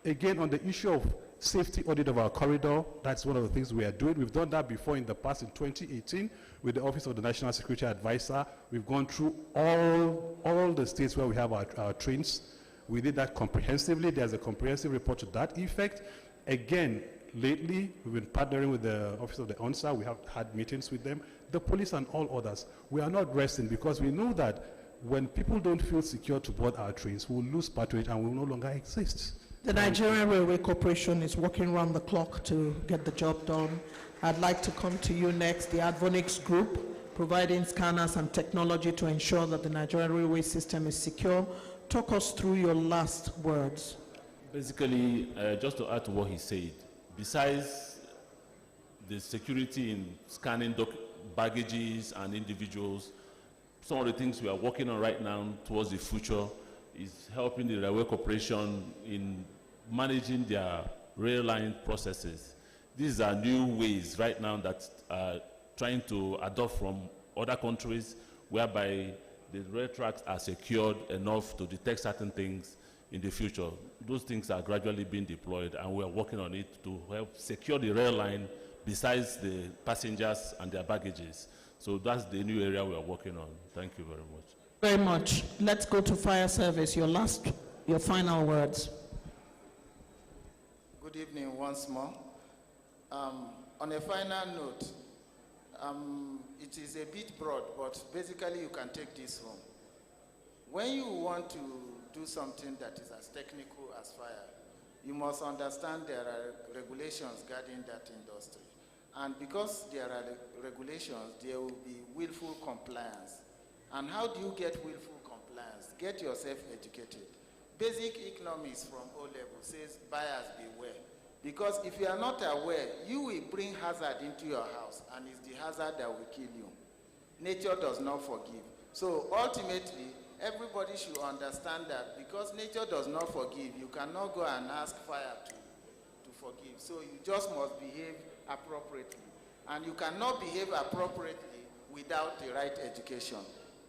Again, on the issue of safety audit of our corridor, that's one of the things we are doing. We've done that before in the past in 2018 with the Office of the National Security Advisor. We've gone through all the states where we have our trains. We did that comprehensively. There's a comprehensive report to that effect. Again, lately, we've been partnering with the Office of the ONSA. We have had meetings with them, the police and all others. We are not resting because we know that when people don't feel secure to board our trains, we'll lose patronage and will no longer exist. The Nigerian Railway Corporation is working around the clock to get the job done. I'd like to come to you next, the Advonics Group, providing scanners and technology to ensure that the Nigerian railway system is secure. Talk us through your last words. Basically, just to add to what he said, besides the security in scanning baggages and individuals, some of the things we are working on right now towards the future is helping the Railway Corporation in managing their rail line processes. These are new ways right now that are trying to adopt from other countries whereby the rail tracks are secured enough to detect certain things in the future. Those things are gradually being deployed and we are working on it to help secure the rail line besides the passengers and their baggages. So that's the new area we are working on. Thank you very much. Very much. Let's go to fire service. Your final words. Good evening once more. On a final note, it is a bit broad, but basically you can take this home. When you want to do something that is as technical as fire, you must understand there are regulations guarding that industry. And because there are regulations, there will be willful compliance. And how do you get willful compliance? Get yourself educated. Basic economics from O-level says buyers beware. Because if you are not aware, you will bring hazard into your house, and it's the hazard that will kill you. Nature does not forgive. So ultimately, everybody should understand that because nature does not forgive, you cannot go and ask fire to forgive. So you just must behave appropriately. And you cannot behave appropriately without the right education.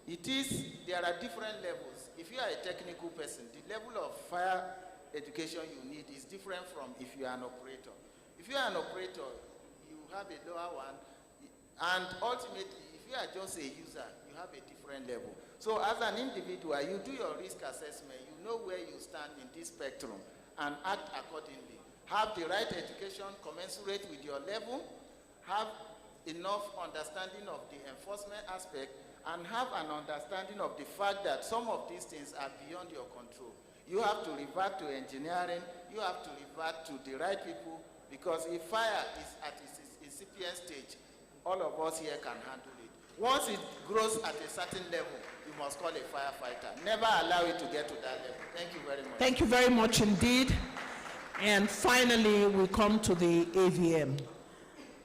There are different levels. If you are a technical person, the level of fire education you need is different from if you are an operator. If you are an operator, you have a lower one, and ultimately, if you are just a user, you have a different level. So as an individual, you do your risk assessment, you know where you stand in this spectrum, and act accordingly. Have the right education commensurate with your level, have enough understanding of the enforcement aspect, and have an understanding of the fact that some of these things are beyond your control. You have to revert to engineering, you have to revert to the right people, because if fire is at its incipient stage, all of us here can handle it. Once it grows at a certain level, you must call a firefighter. Never allow it to get to that level. Thank you very much. Thank you very much indeed. And finally, we come to the AVM.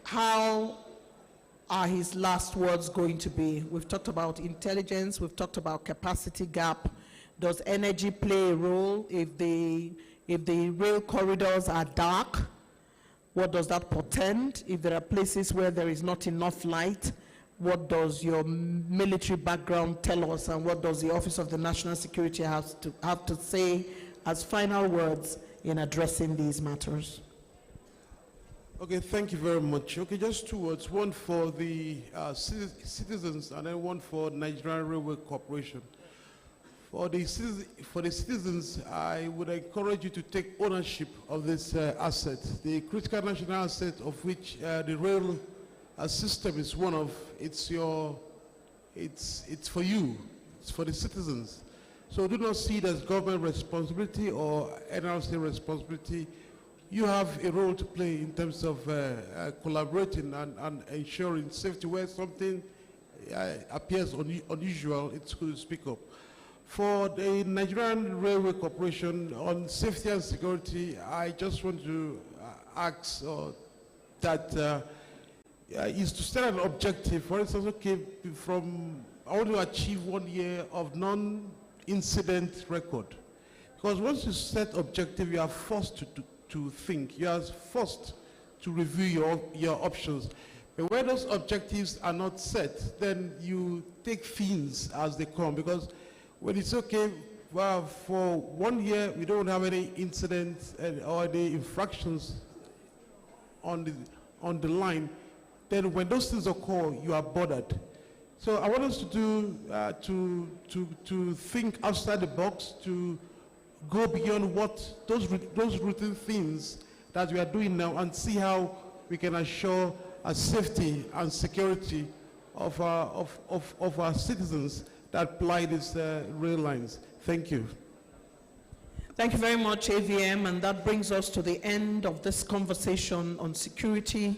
How are his last words going to be? We've talked about intelligence, we've talked about capacity gap. Does energy play a role? If the rail corridors are dark, what does that portend? If there are places where there is not enough light, what does your military background tell us, and what does the Office of the National Security have to say has final words in addressing these matters. Okay, thank you very much. Okay, just 2 words, one for the citizens and then one for Nigerian Railway Corporation. For the citizens, I would encourage you to take ownership of this asset, the critical national asset of which the rail system is one of. It's for you, it's for the citizens. So do not see it as government responsibility or NRC responsibility. You have a role to play in terms of collaborating and ensuring safety. Where something appears unusual, it's good to speak up. For the Nigerian Railway Corporation on safety and security, I just want to ask that is to set an objective. For instance, okay, I want to achieve 1 year of non-incident record. Because once you set objective, you are forced to think. You are forced to review your options. But where those objectives are not set, then you take things as they come. Because when it's okay, well, for 1 year, we don't have any incidents or any infractions on the line, then when those things occur, you are bothered. So I want us to do to think outside the box, to go beyond what those routine things that we are doing now, and see how we can assure a safety and security of our citizens that ply these rail lines. Thank you. Thank you very much, AVM, and that brings us to the end of this conversation on security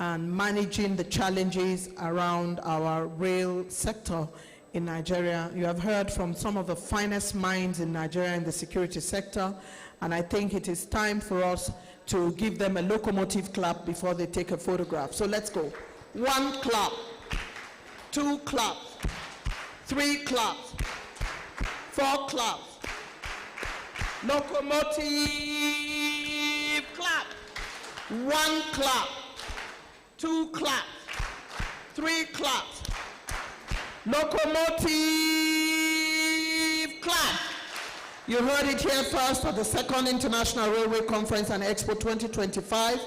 and managing the challenges around our rail sector in Nigeria. You have heard from some of the finest minds in Nigeria in the security sector, and I think it is time for us to give them a locomotive clap before they take a photograph. So let's go. 1 clap, 2 claps, 3 claps, 4 claps. Locomotive clap. 1 clap, 2 claps, 3 claps. Locomotive clap. You heard it here first at the 2nd International Railway Conference and Expo 2025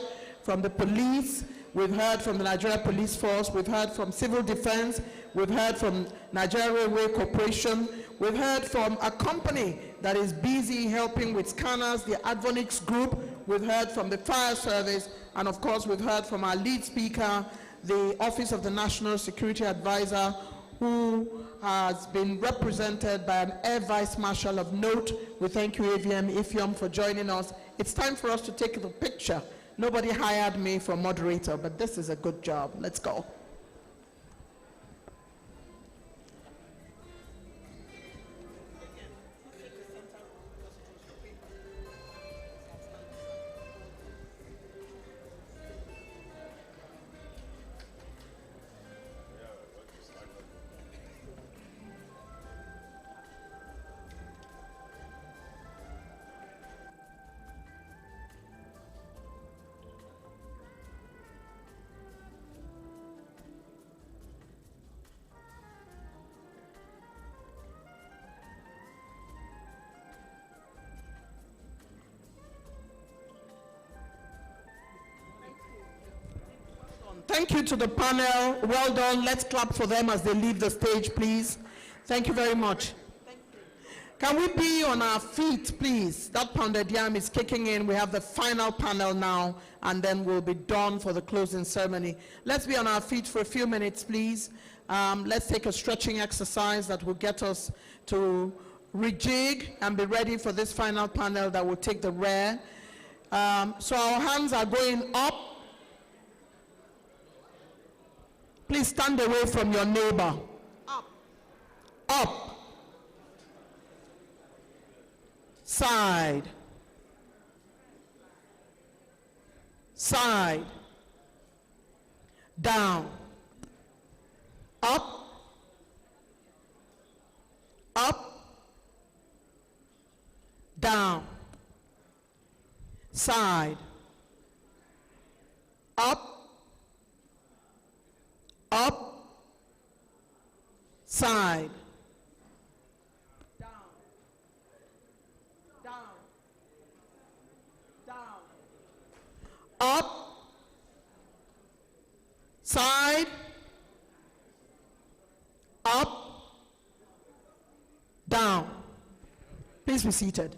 from the police. We've heard from the Nigeria Police Force. We've heard from Civil Defense. We've heard from Nigeria Railway Corporation. We've heard from a company that is busy helping with scanners, the Advonix Group. We've heard from the Fire Service. And of course, we've heard from our lead speaker, the Office of the National Security Advisor, who has been represented by an Air Vice Marshal of note. We thank you, AVM Ifyom, for joining us. It's time for us to take the picture. Nobody hired me for moderator, but this is a good job. Let's go. Thank you to the panel. Well done. Let's clap for them as they leave the stage, please. Thank you very much. Can we be on our feet, please? That pounded yam is kicking in. We have the final panel now, and then we'll be done for the closing ceremony. Let's be on our feet for a few minutes, please. Let's take a stretching exercise that will get us to rejig and be ready for this final panel that will take the rear. So our hands are going up. Please stand away from your neighbor. Up. Up. Side. Side. Down. Up. Up. Down. Side. Up. Up, side, down, down, up, side, up, down. Please be seated.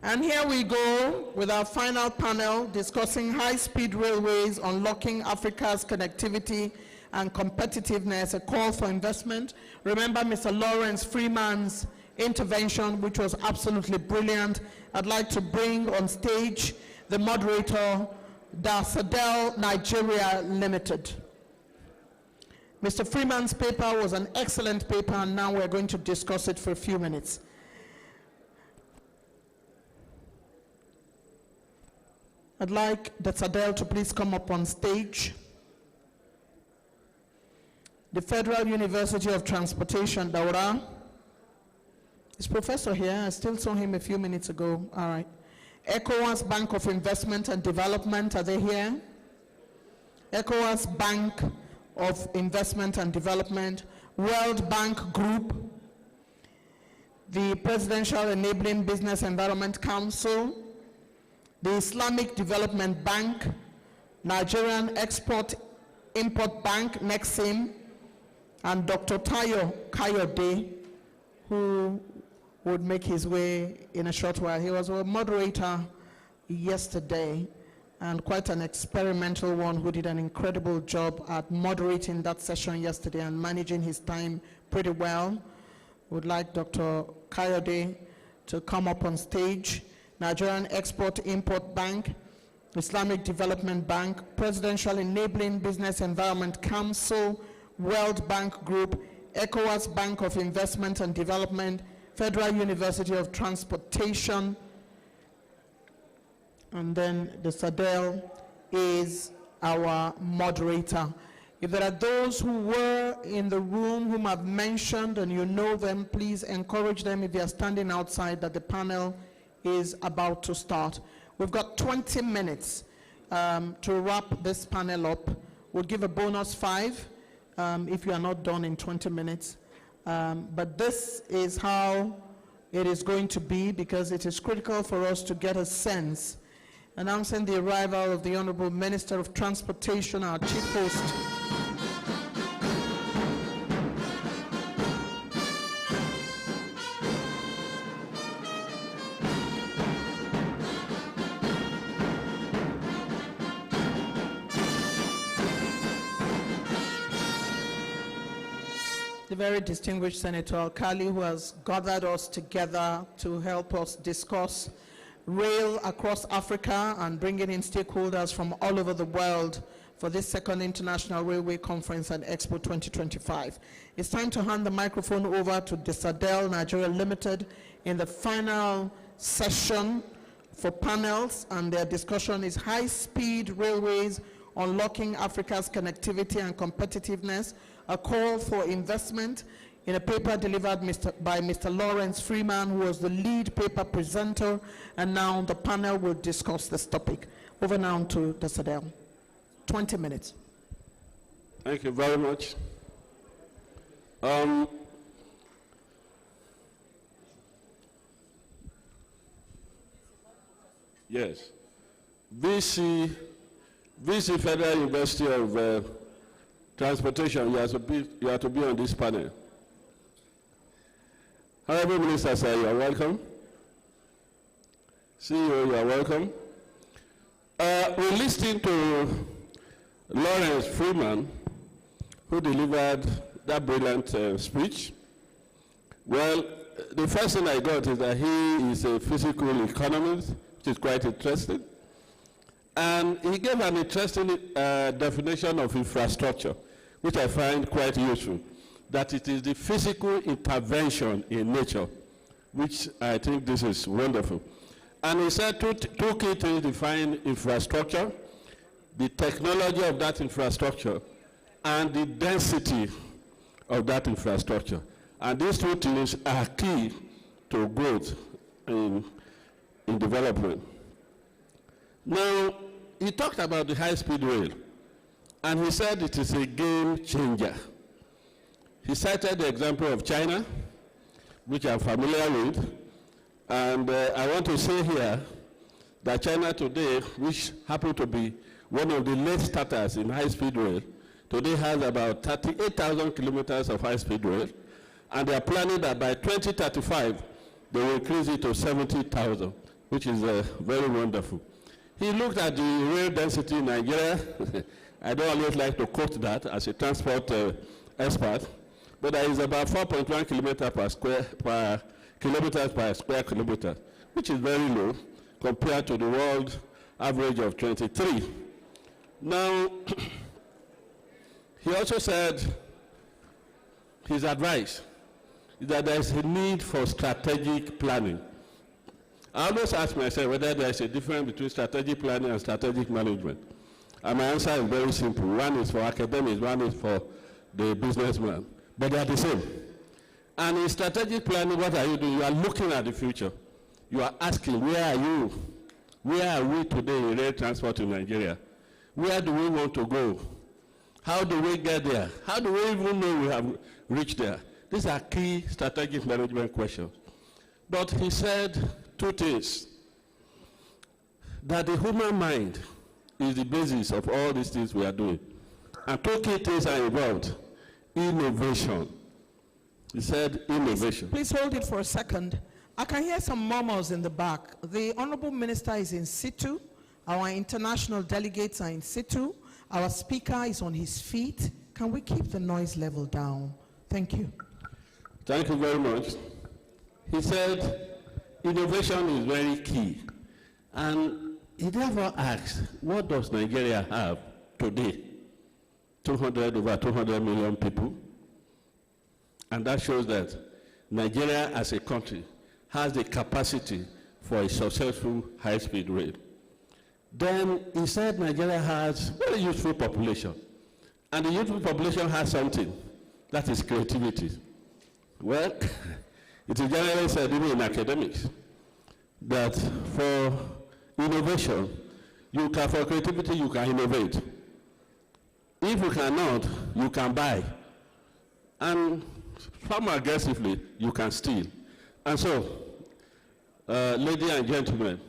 And here we go with our final panel discussing high-speed railways, unlocking Africa's connectivity and competitiveness, a call for investment. Remember Mr. Lawrence Freeman's intervention, which was absolutely brilliant. I'd like to bring on stage the moderator, De-Sadel Nigeria Limited. Mr. Freeman's paper was an excellent paper, and now we're going to discuss it for a few minutes. I'd like De-Sadel to please come up on stage. The Federal University of Transportation, Daura. Is Professor here? I still saw him a few minutes ago. All right. ECOWAS Bank of Investment and Development, are they here? ECOWAS Bank of Investment and Development, World Bank Group, the Presidential Enabling Business Environment Council, the Islamic Development Bank, Nigerian Export-Import Bank, Nexim, and Dr. Tayo Kayode, who would make his way in a short while. He was a moderator yesterday, and quite an experimental one, who did an incredible job at moderating that session yesterday and managing his time pretty well. Would like Dr. Kayode to come up on stage. Nigerian Export-Import Bank, Islamic Development Bank, Presidential Enabling Business Environment Council, World Bank Group, ECOWAS Bank of Investment and Development, Federal University of Transportation, and then De-Sadel is our moderator. If there are those who were in the room whom I've mentioned and you know them, please encourage them, if they are standing outside, that the panel is about to start. We've got 20 minutes to wrap this panel up. We'll give a bonus 5 if you are not done in 20 minutes. But this is how it is going to be, because it is critical for us to get a sense. Announcing the arrival of the Honorable Minister of Transportation, our chief host. The very distinguished Senator Alkali, who has gathered us together to help us discuss rail across Africa and bringing in stakeholders from all over the world for this second International Railway Conference and Expo 2025. It's time to hand the microphone over to De-Sadel Nigeria Limited in the final session for panels, and their discussion is high-speed railways unlocking Africa's connectivity and competitiveness, a call for investment, in a paper delivered by Mr. Lawrence Freeman, who was the lead paper presenter, and now the panel will discuss this topic. Over now to De-Sadel. 20 minutes. Thank you very much. Yes. VC Federal University of Transportation, you are to be on this panel. Honorable Minister, sir, you are welcome. CEO, you are welcome. We listened to Lawrence Freeman, who delivered that brilliant speech. Well, the first thing I got is that he is a physical economist, which is quite interesting. And he gave an interesting definition of infrastructure, which I find quite useful, that it is the physical intervention in nature, which I think this is wonderful. And he said two key things define infrastructure: the technology of that infrastructure and the density of that infrastructure. And these two things are key to growth in development. Now, he talked about the high-speed rail, and he said it is a game changer. He cited the example of China, which I'm familiar with, And I want to say here that China today, which happened to be one of the late starters in high-speed rail, today has about 38,000 kilometers of high-speed rail, and they are planning that by 2035, they will increase it to 70,000, which is very wonderful. He looked at the rail density in Nigeria. I don't always like to quote that as a transport expert, but there is about 4.1 kilometers per square kilometer, which is very low compared to the world average of 23. Now, he also said his advice is that there is a need for strategic planning. I always ask myself whether there is a difference between strategic planning and strategic management. And my answer is very simple. One is for academics, one is for the businessman. But they are the same. And in strategic planning, what are you doing? You are looking at the future. You are asking, where are you? Where are we today in rail transport in Nigeria? Where do we want to go? How do we get there? How do we even know we have reached there? These are key strategic management questions. But he said two things. That the human mind is the basis of all these things we are doing. And two key things are involved. Innovation. He said innovation. Please hold it for a second. I can hear some murmurs in the back. The Honorable Minister is in situ. Our international delegates are in situ. Our speaker is on his feet. Can we keep the noise level down? Thank you. Thank you very much. He said innovation is very key. And he therefore asked, what does Nigeria have today? Over 200 million people. And that shows that Nigeria as a country has the capacity for a successful high-speed rail. Then he said Nigeria has a very youthful population. And the youthful population has something, that is creativity. Well, it is generally said even in academics that for innovation, for creativity, you can innovate. If you cannot, you can buy. And far more aggressively, you can steal. And so, ladies and gentlemen,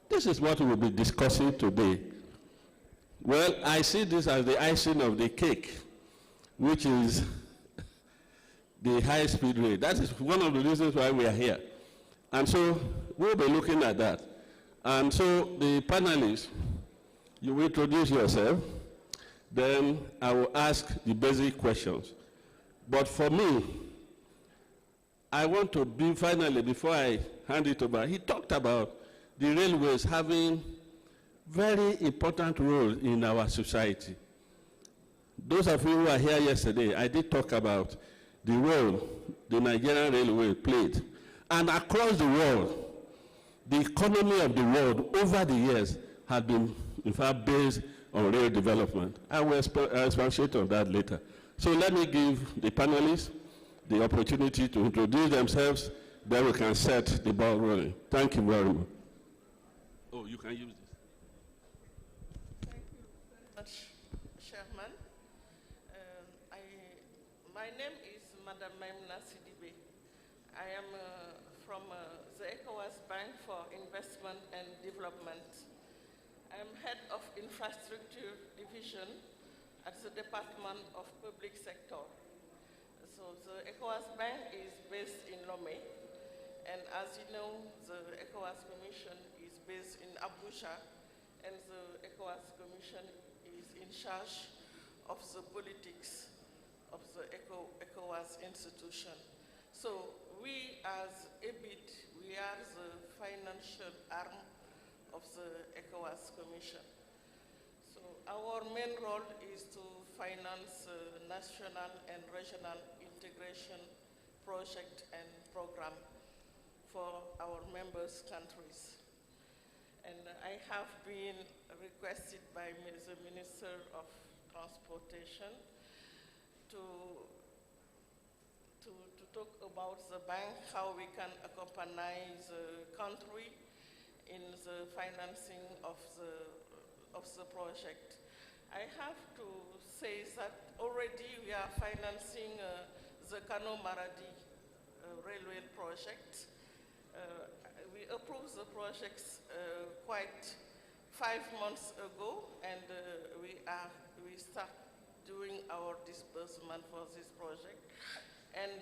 this is what we will be discussing today. Well, I see this as the icing of the cake, which is the high-speed rail. That is one of the reasons why we are here. And so, we'll be looking at that. And so, the panelists, you will introduce yourself, then I will ask the basic questions. But for me, I want to be, finally, before I hand it over, he talked about the railways having very important role in our society. Those of you who were here yesterday, I did talk about the role the Nigerian railway played. And across the world, the economy of the world over the years has been, in fact, based on rail development. I will expatiate on that later. So let me give the panelists the opportunity to introduce themselves, then we can set the ball rolling. Thank you very much. Oh, you can use this. Thank you very much, Chairman. My name is Madam Maimuna Sidibe. I am from the ECOWAS Bank for Investment and Development. I am head of Infrastructure Division at the Department of Public Sector. So the ECOWAS Bank is based in Lomé, and as you know, the ECOWAS Commission is based in Abuja, and the ECOWAS Commission is in charge of the politics of the ECOWAS institution. So we as EBIT, we are the financial arm of the ECOWAS Commission. So our main role is to finance national and regional integration project and program for our members' countries. And I have been requested by the Minister of Transportation to talk about the bank, how we can accompany the country in the financing of the project. I have to say that already we are financing the Kano Maradi railway project We approved the projects quite 5 months ago, and we start doing our disbursement for this project. And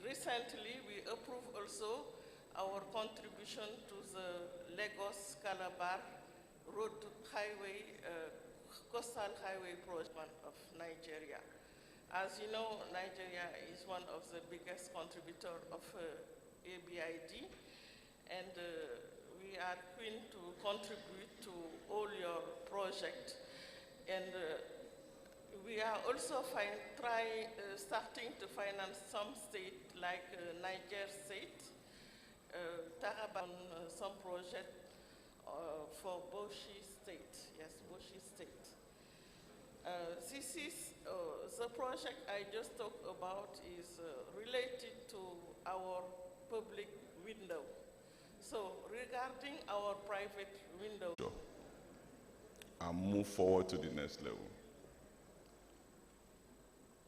recently, we approved also our contribution to the Lagos-Calabar Road Highway, Coastal Highway project of Nigeria. As you know, Nigeria is one of the biggest contributors of ABID, and we are keen to contribute to all your projects. And we are also starting to finance some states like Niger State, Taraban, some project for Boshi State, yes, Boshi State. This is the project I just talked about is related to our public window. So regarding our private window, and move forward to the next level.